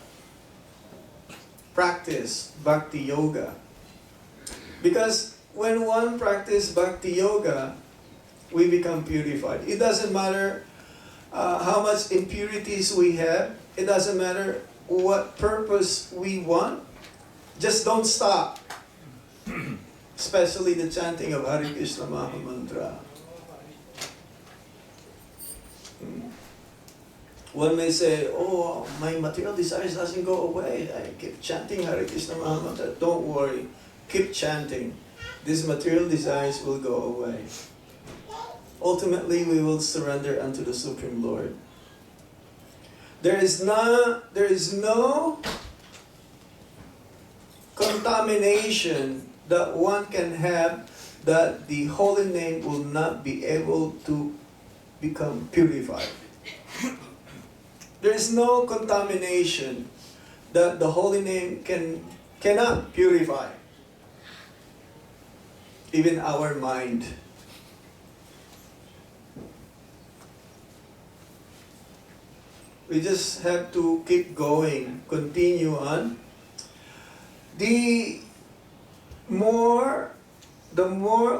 practice Bhakti Yoga. Because when one practices Bhakti Yoga, we become purified. It doesn't matter how much impurities we have. It doesn't matter what purpose we want. Just don't stop. Especially the chanting of Hare Krishna Maha Mantra. One may say, oh, my material desires doesn't go away. I keep chanting Hare Krishna Maha Mantra. Don't worry. Keep chanting. These material desires will go away. Ultimately, we will surrender unto the Supreme Lord. There is no contamination that one can have that the holy name will not be able to become purified. There is no contamination that the holy name cannot purify. Even our mind. We just have to keep going, continue on. The more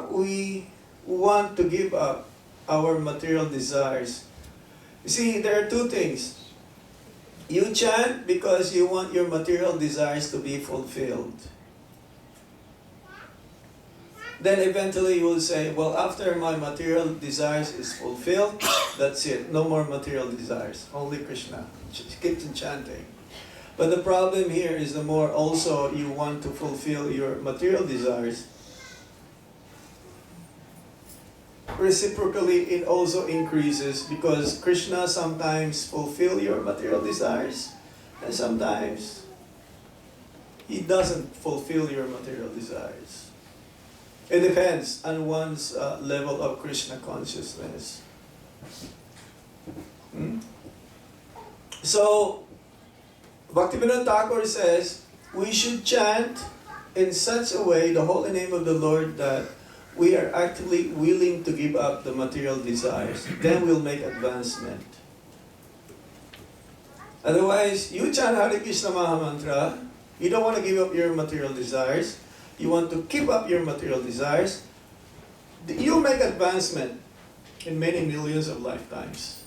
we want to give up our material desires. You see, there are two things. You chant because you want your material desires to be fulfilled. Then eventually you will say, well, after my material desires is fulfilled, that's it. No more material desires. Only Krishna. Keep chanting. But the problem here is the more also you want to fulfill your material desires, reciprocally it also increases, because Krishna sometimes fulfill your material desires and sometimes he doesn't fulfill your material desires. It depends on one's level of Krishna consciousness. So Bhaktivinoda Thakur says we should chant in such a way the holy name of the Lord that we are actually willing to give up the material desires. Then we'll make advancement. Otherwise, you chant Hare Krishna Maha Mantra, you don't want to give up your material desires, you want to keep up your material desires, you'll make advancement in many millions of lifetimes.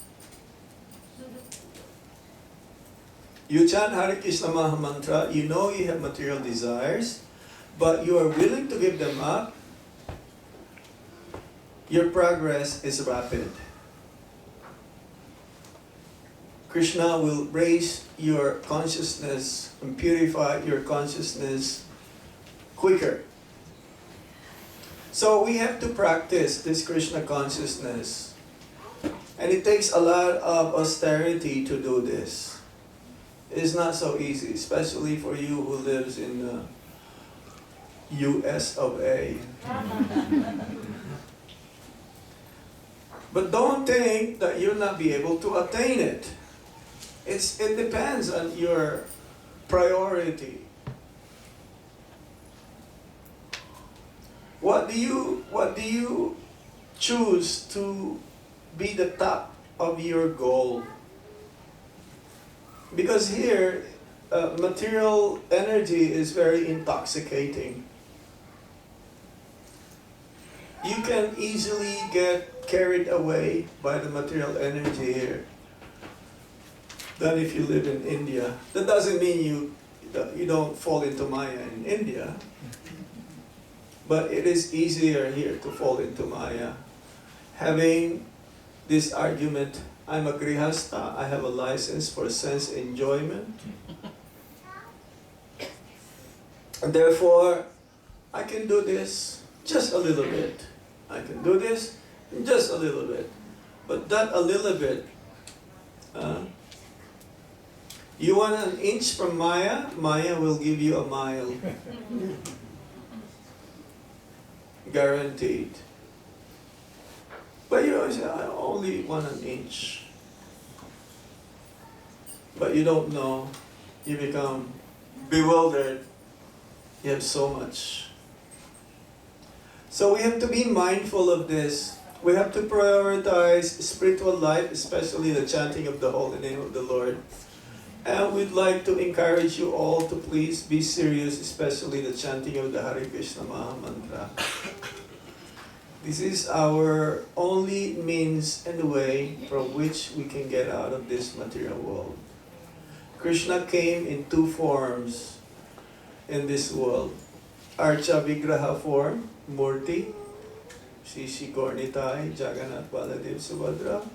You chant Hare Krishna Maha Mantra, you know you have material desires, but you are willing to give them up, your progress is rapid. Krishna will raise your consciousness and purify your consciousness quicker. So we have to practice this Krishna consciousness. And it takes a lot of austerity to do this. It's not so easy, especially for you who lives in the US of A. But don't think that you'll not be able to attain it. It depends on your priority. What do you choose to be the top of your goal? Because here, material energy is very intoxicating. You can easily get carried away by the material energy here than if you live in India. That doesn't mean you don't fall into Maya in India, but it is easier here to fall into Maya. Having this argument, I'm a grihasta, I have a license for sense enjoyment, and therefore I can do this just a little bit. I can do this just a little bit. But that a little bit, you want an inch from Maya, Maya will give you a mile. Guaranteed. But you always say, I only want an inch. But you don't know. You become bewildered. You have so much. So we have to be mindful of this. We have to prioritize spiritual life, especially the chanting of the holy name of the Lord. And we'd like to encourage you all to please be serious, especially the chanting of the Hare Krishna Maha Mantra. This is our only means and way from which we can get out of this material world. Krishna came in two forms in this world. Archa Vigraha form, Murti, Sisi Gornitai, Jagannath Baladev Subhadra,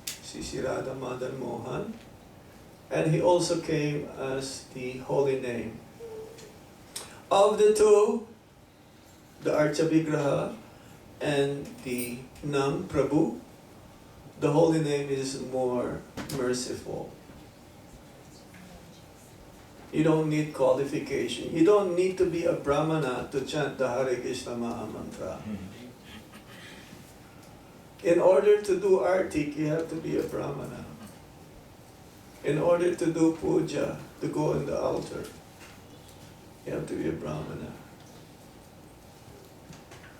Sisi Radha Madan Mohan. And he also came as the holy name. Of the two, the Archa Vigraha and the Nam Prabhu, the holy name is more merciful. You don't need qualification. You don't need to be a Brahmana to chant the Hare Krishna Maha Mantra. In order to do artik, you have to be a Brahmana. In order to do puja, to go on the altar, you have to be a Brahmana.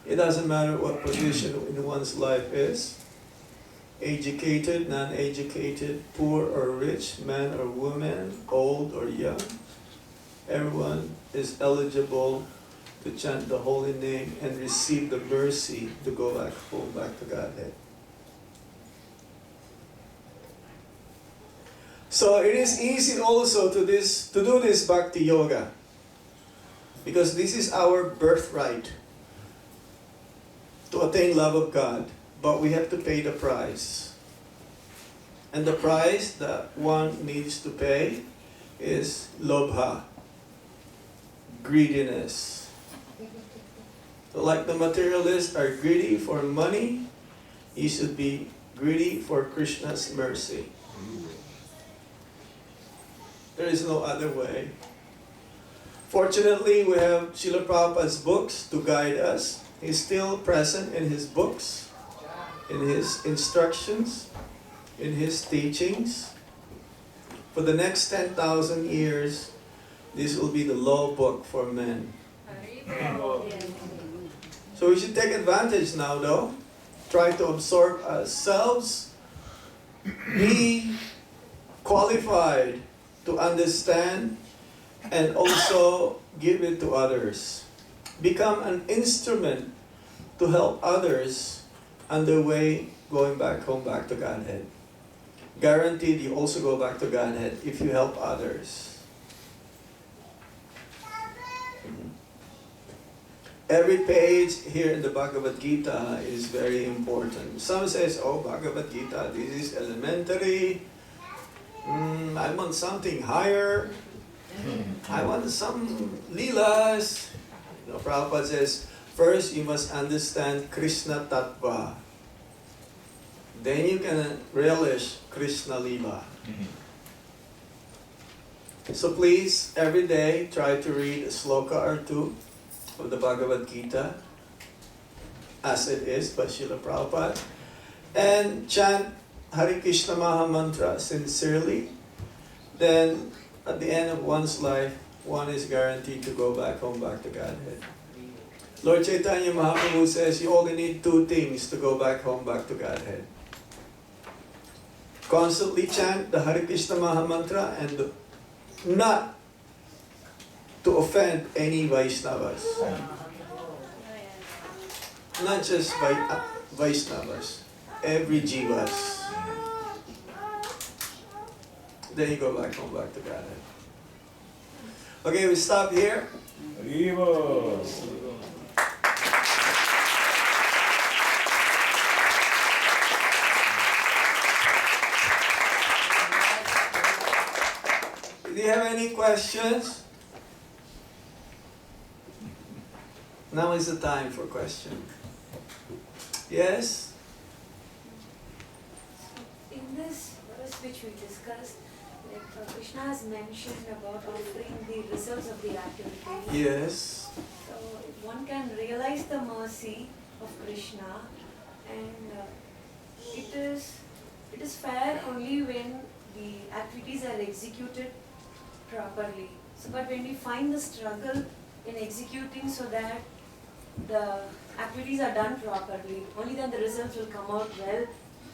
It doesn't matter what position in one's life is. Educated, non-educated, poor or rich, man or woman, old or young. Everyone is eligible to chant the holy name and receive the mercy to go back home, back to Godhead. So it is easy also to do this bhakti yoga, because this is our birthright to attain love of God, but we have to pay the price. And the price that one needs to pay is lobha, greediness. So like the materialists are greedy for money, you should be greedy for Krishna's mercy. There is no other way. Fortunately, we have Srila Prabhupada's books to guide us. He's still present in his books, in his instructions, in his teachings. For the next 10,000 years, this will be the law book for men. So we should take advantage now though. Try to absorb ourselves. Be qualified to understand and also give it to others. Become an instrument to help others on their way going back home, back to Godhead. Guaranteed you also go back to Godhead if you help others. Every page here in the Bhagavad Gita is very important. Some says, oh, Bhagavad Gita, this is elementary. I want something higher. I want some leelas. Prabhupada says, first you must understand Krishna Tattva. Then you can relish Krishna Leela. So please, every day, try to read a sloka or two of the Bhagavad Gita, as it is by Srila Prabhupada, and chant Hare Krishna Maha Mantra sincerely. Then, at the end of one's life, one is guaranteed to go back home, back to Godhead. Lord Chaitanya Mahaprabhu says you only need two things to go back home, back to Godhead. Constantly chant the Hare Krishna Maha Mantra and not to offend any Vaishnavas. Not just Vaishnavas, every Jivas. Then you go back home, back to Godhead. Okay, we stop here. Do you have any questions? Now is the time for question. Yes? In this verse which we discussed, Krishna has mentioned about offering the results of the activity. Yes. So one can realize the mercy of Krishna, and it is fair only when the activities are executed properly. So, but when we find the struggle in executing so that the activities are done properly, only then the results will come out well,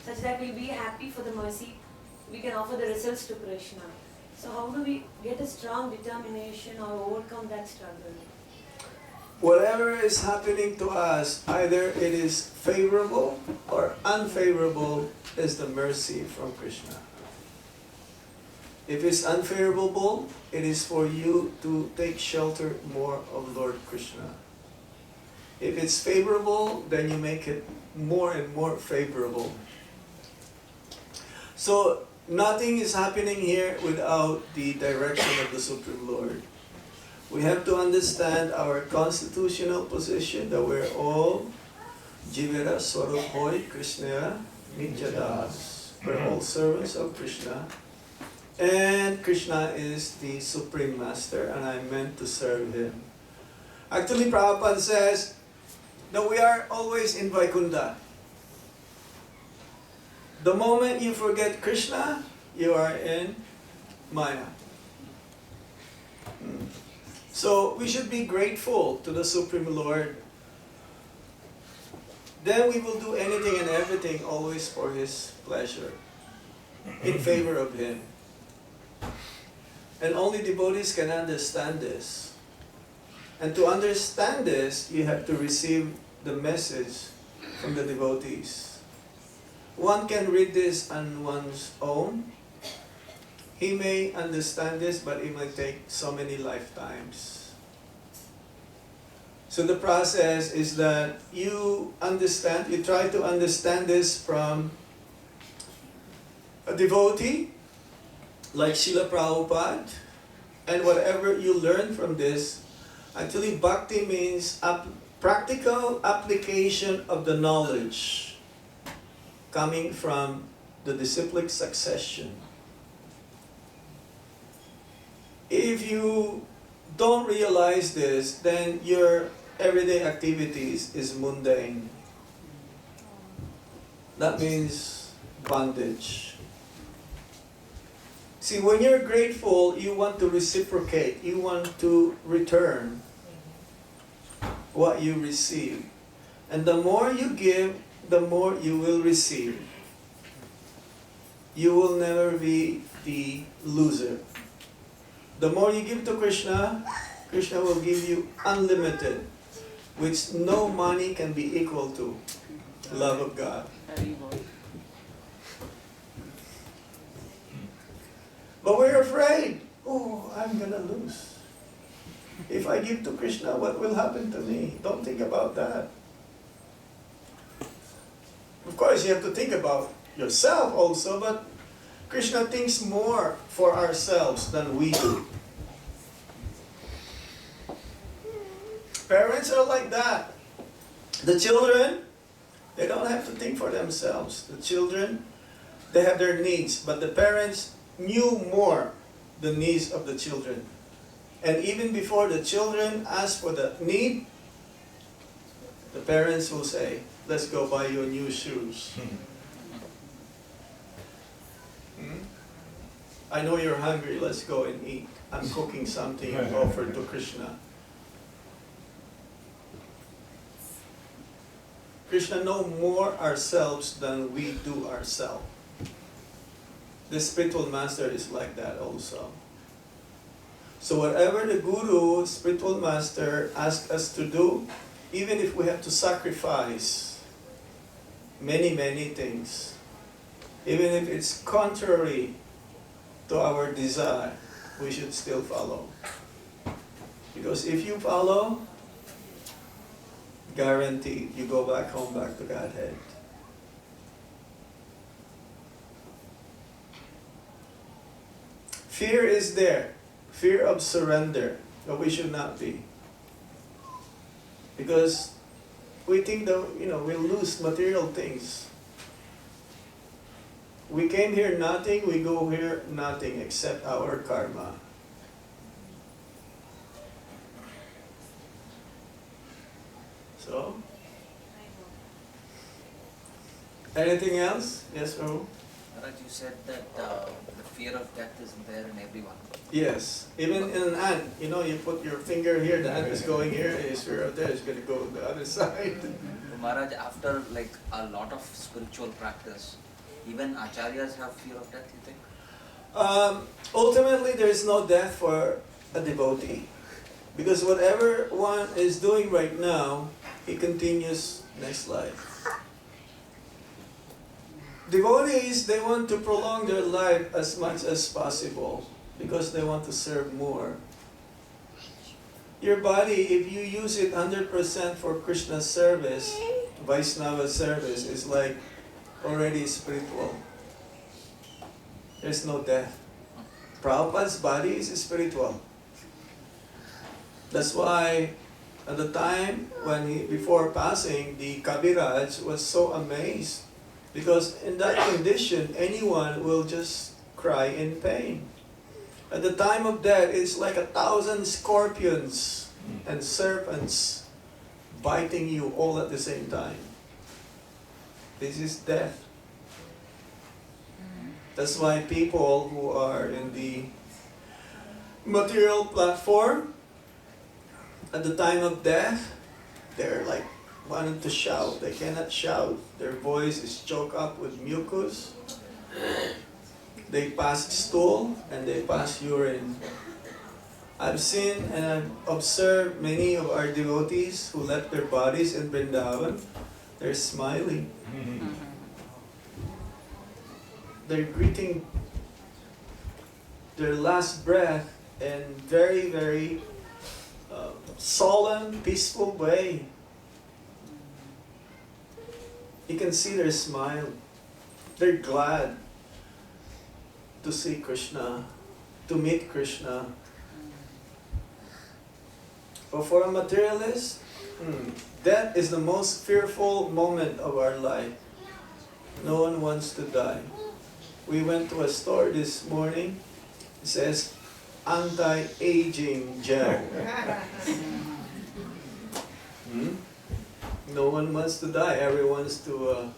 such that we'll be happy for the mercy. We can offer the results to Krishna. So how do we get a strong determination or overcome that struggle? Whatever is happening to us, either it is favorable or unfavorable, is the mercy from Krishna. If it's unfavorable, it is for you to take shelter more of Lord Krishna. If it's favorable, then you make it more and more favorable. So nothing is happening here without the direction of the Supreme Lord. We have to understand our constitutional position that we're all Jivera Swarup Krishna Nityadas. We're all servants of Krishna. And Krishna is the Supreme Master, and I'm meant to serve Him. Actually, Prabhupada says that we are always in Vaikunta. The moment you forget Krishna, you are in Maya. So we should be grateful to the Supreme Lord. Then we will do anything and everything always for His pleasure, in favor of Him. And only devotees can understand this. And to understand this, you have to receive the message from the devotees. One can read this on one's own. He may understand this, but it might take so many lifetimes. So the process is that you try to understand this from a devotee, like Srila Prabhupada, And whatever you learn from this, actually bhakti means practical application of the knowledge coming from the disciplic succession. If you don't realize this, then your everyday activities is mundane. That means bondage. See, when you're grateful, you want to reciprocate. You want to return what you receive. And the more you give, the more you will receive. You will never be the loser. The more you give to Krishna, Krishna will give you unlimited, which no money can be equal to. Love of God. But we're afraid. Oh, I'm gonna lose. If I give to Krishna, what will happen to me? Don't think about that. Of course, you have to think about yourself also, but Krishna thinks more for ourselves than we do. Parents are like that. The children, they don't have to think for themselves. The children, they have their needs, but the parents knew more the needs of the children. And even before the children ask for the need, the parents will say, let's go buy you new shoes. I know you're hungry, let's go and eat. I'm cooking something offered to Krishna. Krishna knows more ourselves than we do ourselves. The spiritual master is like that also. So whatever the guru, spiritual master, asks us to do, even if we have to sacrifice many, many things, even if it's contrary to our desire, we should still follow. Because if you follow, guaranteed, you go back home, back to Godhead. Fear is there. Fear of surrender. But we should not be. Because we think that, we'll lose material things. We came here nothing, we go here nothing except our karma. So, anything else? Yes, Prabhu? Maharaj, you said that the fear of death is there in everyone. Yes, even in an ant, you put your finger here, the ant is going here, and his fear of death is going to go on the other side. So Maharaj, after like a lot of spiritual practice, even acharyas have fear of death, you think? Ultimately, there is no death for a devotee. Because whatever one is doing right now, he continues next life. Devotees, they want to prolong their life as much as possible because they want to serve more. Your body, if you use it 100% for Krishna's service, Vaishnava service, is like already spiritual. There's no death. Prabhupada's body is spiritual. That's why at the time when before passing, the Kaviraj was so amazed. Because in that condition, anyone will just cry in pain. At the time of death, it's like 1,000 scorpions and serpents biting you all at the same time. This is death. That's why people who are in the material platform, at the time of death, they're like wanting to shout. They cannot shout. Their voice is choked up with mucus. They pass stool and they pass urine. I've seen and I've observed many of our devotees who left their bodies in Vrindavan. They're smiling. They're greeting their last breath in very, very solemn, peaceful way. You can see their smile. They're glad to see Krishna, to meet Krishna. But for a materialist, death is the most fearful moment of our life. No one wants to die. We went to a store this morning. It says, anti-aging gel. No one wants to die. Everyone wants to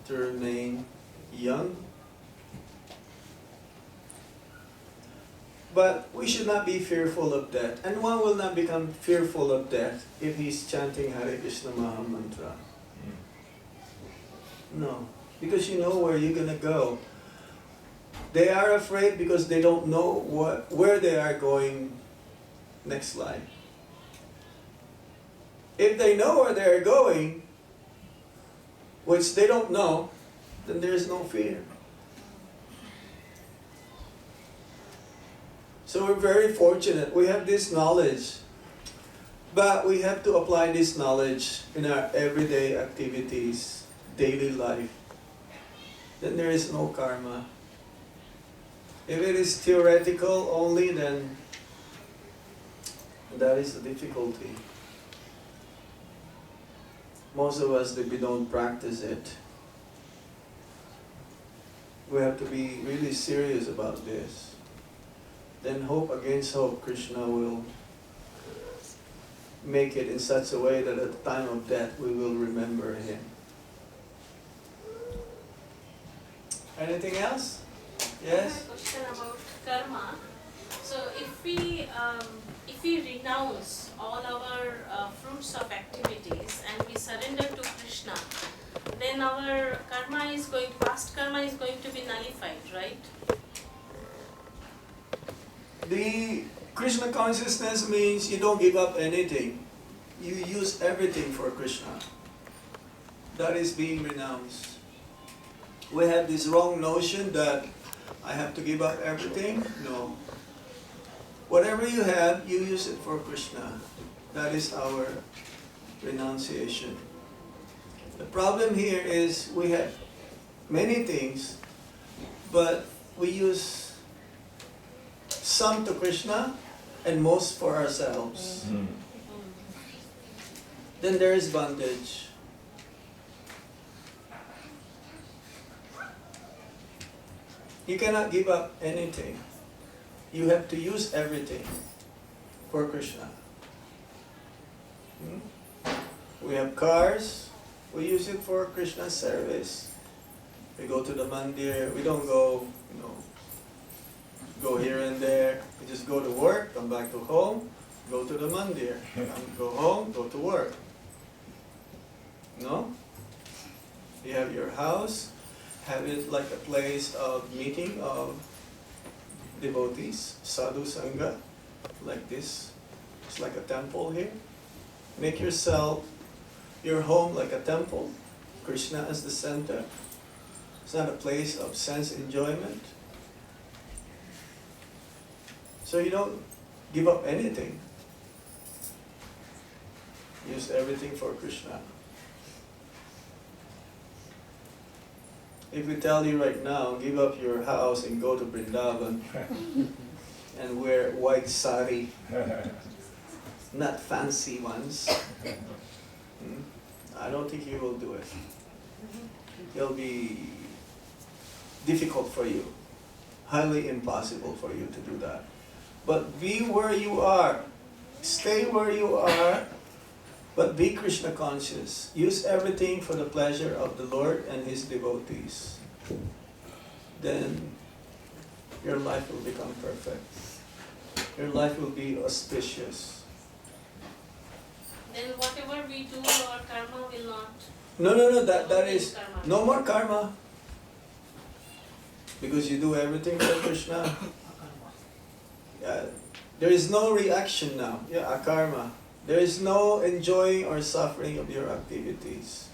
remain young. But we should not be fearful of death. And one will not become fearful of death if he's chanting Hare Krishna Maha Mantra. No. Because you know where you're going to go. They are afraid because they don't know where they are going next life. If they know where they are going, which they don't know, then there is no fear. So we're very fortunate. We have this knowledge. But we have to apply this knowledge in our everyday activities, daily life. Then there is no karma. If it is theoretical only, then that is the difficulty. Most of us, we don't practice it. We have to be really serious about this. Then hope against hope, Krishna will make it in such a way that at the time of death we will remember him. Anything else? I have Yes? a question about karma. So if we renounce all our fruits of activities and we surrender to Krishna, then our past karma is going to be nullified, right? The Krishna consciousness means you don't give up anything. You use everything for Krishna. That is being renounced. We have this wrong notion that I have to give up everything. No. Whatever you have, you use it for Krishna. That is our renunciation. The problem here is we have many things, but we use some to Krishna and most for ourselves. Then there is bondage. You cannot give up anything. You have to use everything for Krishna. We have cars, we use it for Krishna service. We go to the mandir, we don't go, go here and there. We just go to work, come back to home, go to the mandir, go home, go to work. No? You have your house, have it like a place of meeting of devotees, sadhu sangha, like this. It's like a temple here. Make yourself, your home like a temple, Krishna as the center. It's not a place of sense enjoyment. So you don't give up anything. Use everything for Krishna. If we tell you right now, give up your house and go to Vrindavan and wear white sari, not fancy ones, I don't think you will do it. It'll be difficult for you, highly impossible for you to do that. But be where you are, stay where you are, but be Krishna conscious. Use everything for the pleasure of the Lord and His devotees. Then your life will become perfect. Your life will be auspicious. Then whatever we do, our karma will not. No, that is, karma. no more karma. Because you do everything for Krishna. There is no reaction now. Akarma. There is no enjoying or suffering of your activities.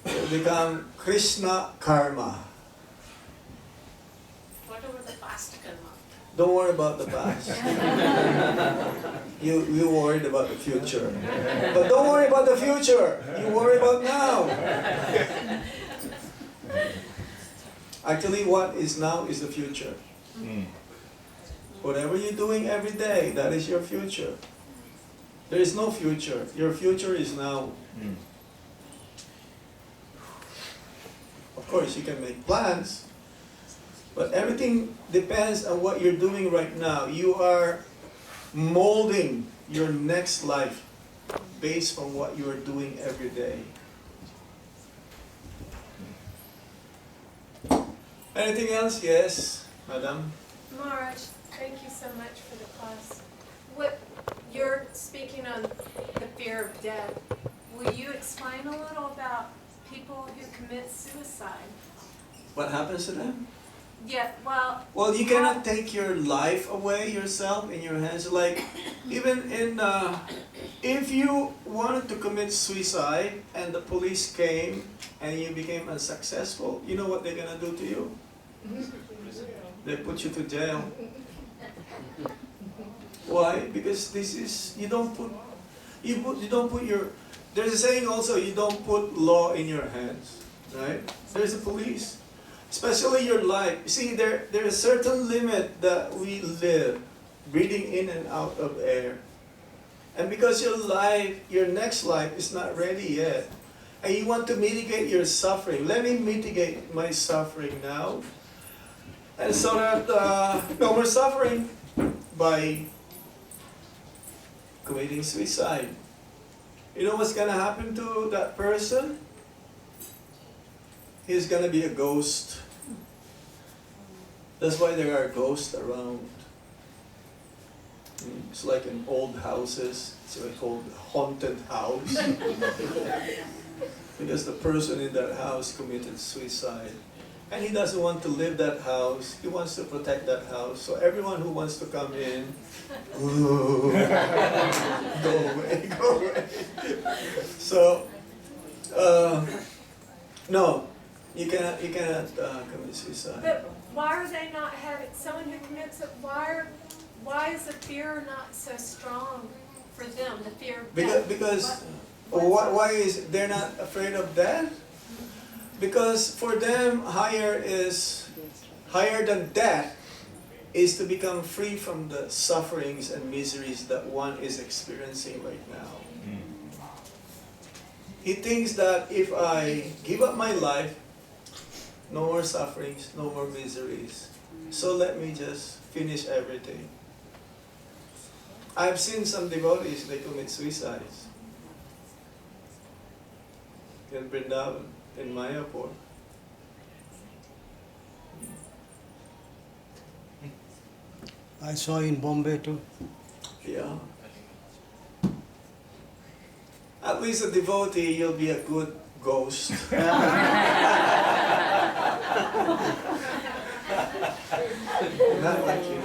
It will become Krishna karma. What about the past karma? Don't worry about the past. You worried about the future. But don't worry about the future. You worry about now. Actually, what is now is the future. Whatever you're doing every day, that is your future. There is no future. Your future is now. Of course, you can make plans, but everything depends on what you're doing right now. You are molding your next life based on what you are doing every day. Anything else? Yes, madam. Maharaj, thank you so much for the class. What you're speaking on the fear of death. Will you explain a little about people who commit suicide? What happens to them? Yeah, well. Well, you cannot take your life away yourself in your hands. Like, even in, if you wanted to commit suicide and the police came and you became unsuccessful, you know what they're gonna do to you? They put you to jail. Why? Because this is, you don't put your, there's a saying also, you don't put law in your hands, right? There's a police. Especially your life. You see, there's a certain limit that we live, breathing in and out of air. And because your life, your next life is not ready yet, and you want to mitigate your suffering, let me mitigate my suffering now. And so that no more suffering by committing suicide. You know what's going to happen to that person? He's going to be a ghost. That's why there are ghosts around. It's like in old houses. It's called haunted house. Because the person in that house committed suicide. And he doesn't want to live that house. He wants to protect that house. So everyone who wants to come in, go away, go away. So, no, you cannot commit suicide. But why are they not having, someone who commits it, why is the fear not so strong for them, the fear of death? Because why is they're not afraid of death? Because for them, higher than death is to become free from the sufferings and miseries that one is experiencing right now. He thinks that if I give up my life, no more sufferings, no more miseries. So let me just finish everything. I've seen some devotees, they commit suicides. In Vrindavan, in Mayapur. I saw in Bombay too. Yeah. At least a devotee, you'll be a good ghost. Not like you.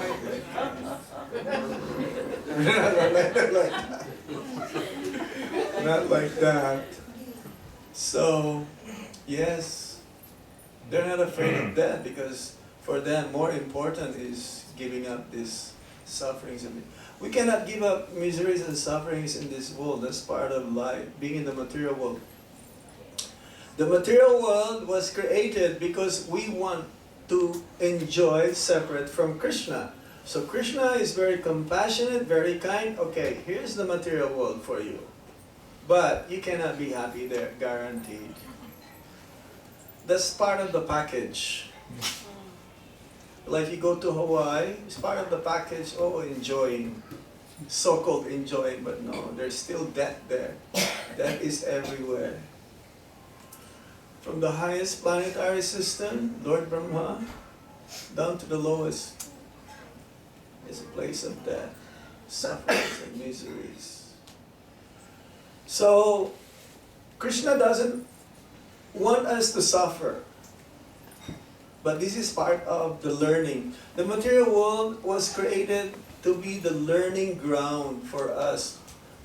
Not like that. So, yes, they're not afraid of death because for them more important is giving up these sufferings. We cannot give up miseries and sufferings in this world. That's part of life, being in the material world. The material world was created because we want to enjoy separate from Krishna. So Krishna is very compassionate, very kind. Okay, here's the material world for you. But you cannot be happy there, guaranteed. That's part of the package. Like you go to Hawaii, it's part of the package, enjoying, so-called enjoying, but no, there's still death there. Death is everywhere. From the highest planetary system, Lord Brahma, down to the lowest, is a place of death, sufferings and miseries. So, Krishna doesn't want us to suffer. But this is part of the learning. The material world was created to be the learning ground for us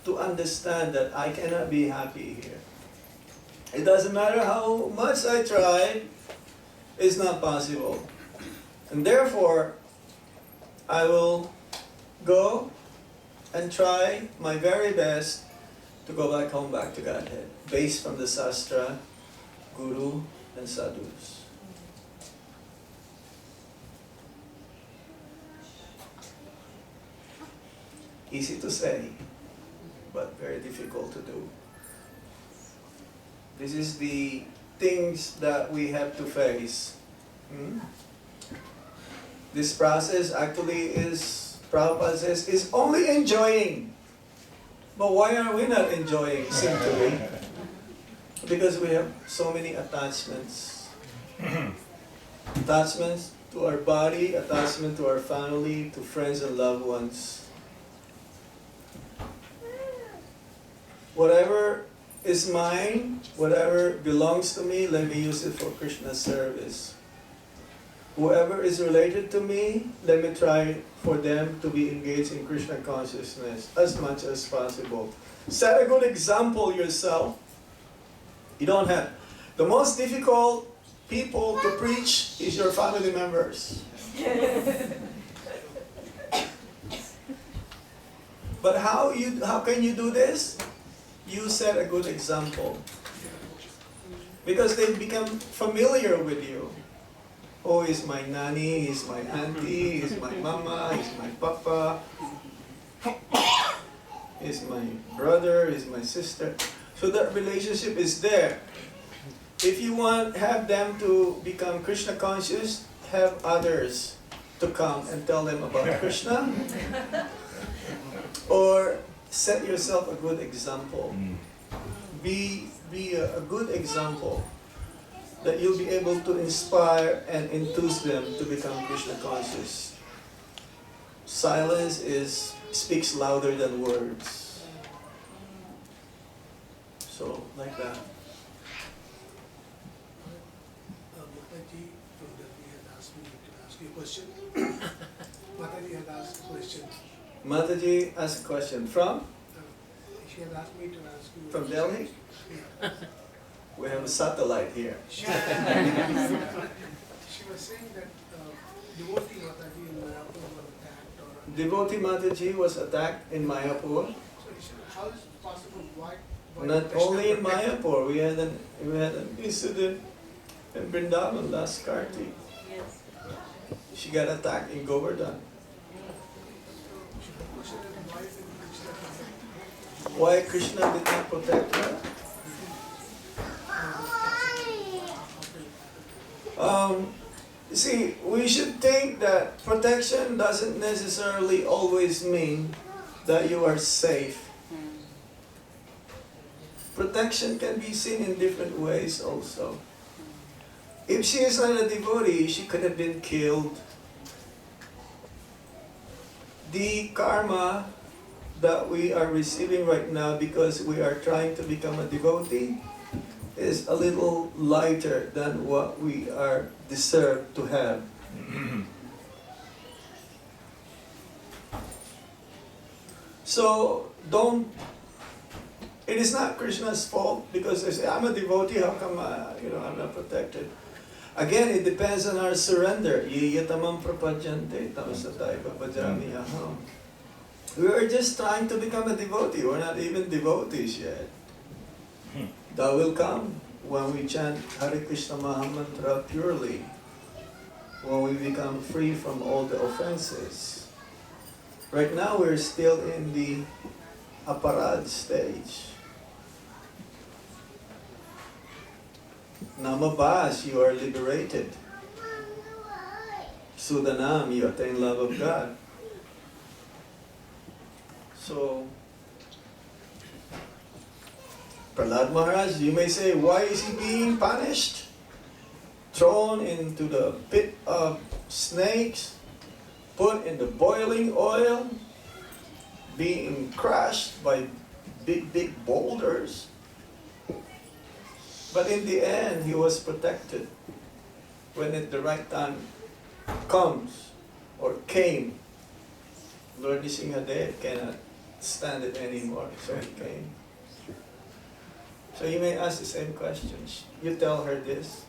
to understand that I cannot be happy here. It doesn't matter how much I try, it's not possible. And therefore, I will go and try my very best to go back home, back to Godhead, based on the Sastra, Guru, and Sadhus. Easy to say, but very difficult to do. This is the things that we have to face. This process actually is, Prabhupada says, is only enjoying. But why are we not enjoying? Seem to be. Because we have so many attachments. Attachments to our body, attachment to our family, to friends and loved ones. Whatever is mine, whatever belongs to me, let me use it for Krishna's service. Whoever is related to me, let me try for them to be engaged in Krishna consciousness as much as possible. Set a good example yourself. You don't have. The most difficult people to preach is your family members. But how can you do this? You set a good example. Because they become familiar with you. Oh, he's my nanny, he's my auntie, he's my mama, he's my papa, he's my brother, he's my sister. So that relationship is there. If you have them to become Krishna conscious, have others to come and tell them about Krishna. Or set yourself a good example. Be a good example that you'll be able to inspire and enthuse them to become Krishna conscious. Silence speaks louder than words. So, like that. Mataji from Delhi had asked me to ask you a question. Mataji had asked a question. Mataji asked a question from? She had asked me to ask you. From Delhi? Yeah. We have a satellite here. She was saying that devotee Mataji in Mayapur was attacked or. Devotee Mataji was attacked in Mayapur. So he said, how is it possible? Why Not only in Mayapur, we had an incident in Vrindavan last Karti. Yes. She got attacked in Govardhan. Why Krishna did not protect her? You see, we should think that protection doesn't necessarily always mean that you are safe. Protection can be seen in different ways also. If she is not a devotee, she could have been killed. The karma that we are receiving right now because we are trying to become a devotee is a little lighter than what we are deserved to have. So it is not Krishna's fault because they say, I'm a devotee, how come I'm not protected? Again, it depends on our surrender. Yatamam prapajante tamasatay papajami aham. We are just trying to become a devotee. We're not even devotees yet. That will come when we chant Hare Krishna Mahamantra purely. When we become free from all the offenses. Right now we're still in the aparad stage. Namabas, you are liberated. Sudanam, you attain love of God. So, Prahlad Maharaj, you may say, why is he being punished? Thrown into the pit of snakes, put in the boiling oil, being crushed by big boulders. But in the end, he was protected. When at the right time comes or came, Lord Nisinghadev cannot stand it anymore, so he came. So you may ask the same questions. You tell her this.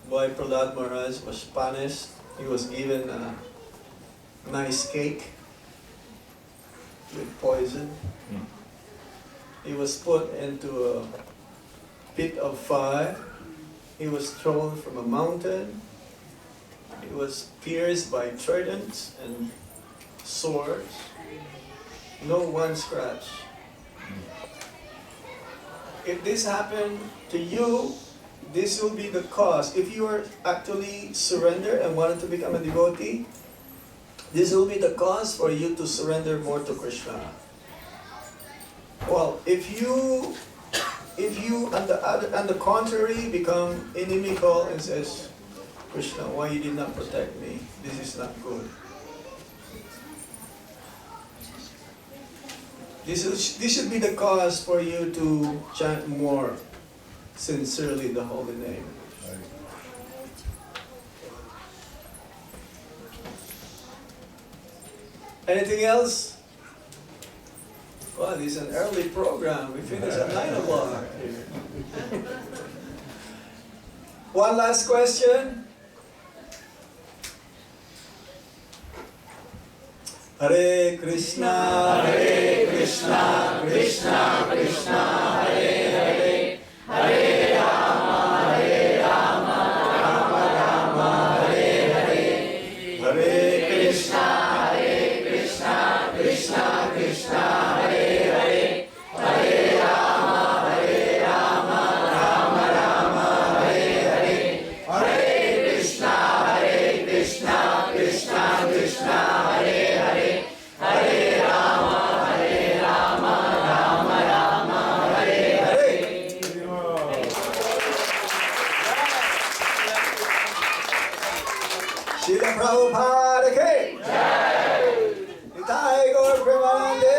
Why Prahlad Maharaj was punished. He was given a nice cake with poison. He was put into a pit of fire. He was thrown from a mountain. He was pierced by tridents and swords. No one scratch. If this happened to you, this will be the cause. If you are actually surrendered and wanted to become a devotee, this will be the cause for you to surrender more to Krishna. Well, if you on the contrary become inimical and says, Krishna, why you did not protect me? This is not good. This should be the cause for you to chant more sincerely the holy name. Anything else? Well, this is an early program. We finish at 9 o'clock. One last question. Hare Krishna, Krishna Krishna, Hare Hare, Hare Rama, Rama Rama, Hare Hare, Hare Krishna, Krishna Krishna, Hare Hare, Hare Rama, Rama Rama, Hare Hare, Hare Krishna, Krishna Krishna, Hare Hare, Hare Rama, Rama Rama, Hare Hare. Srila Prabhupada ki Jai. Nitai Gaur Premanande.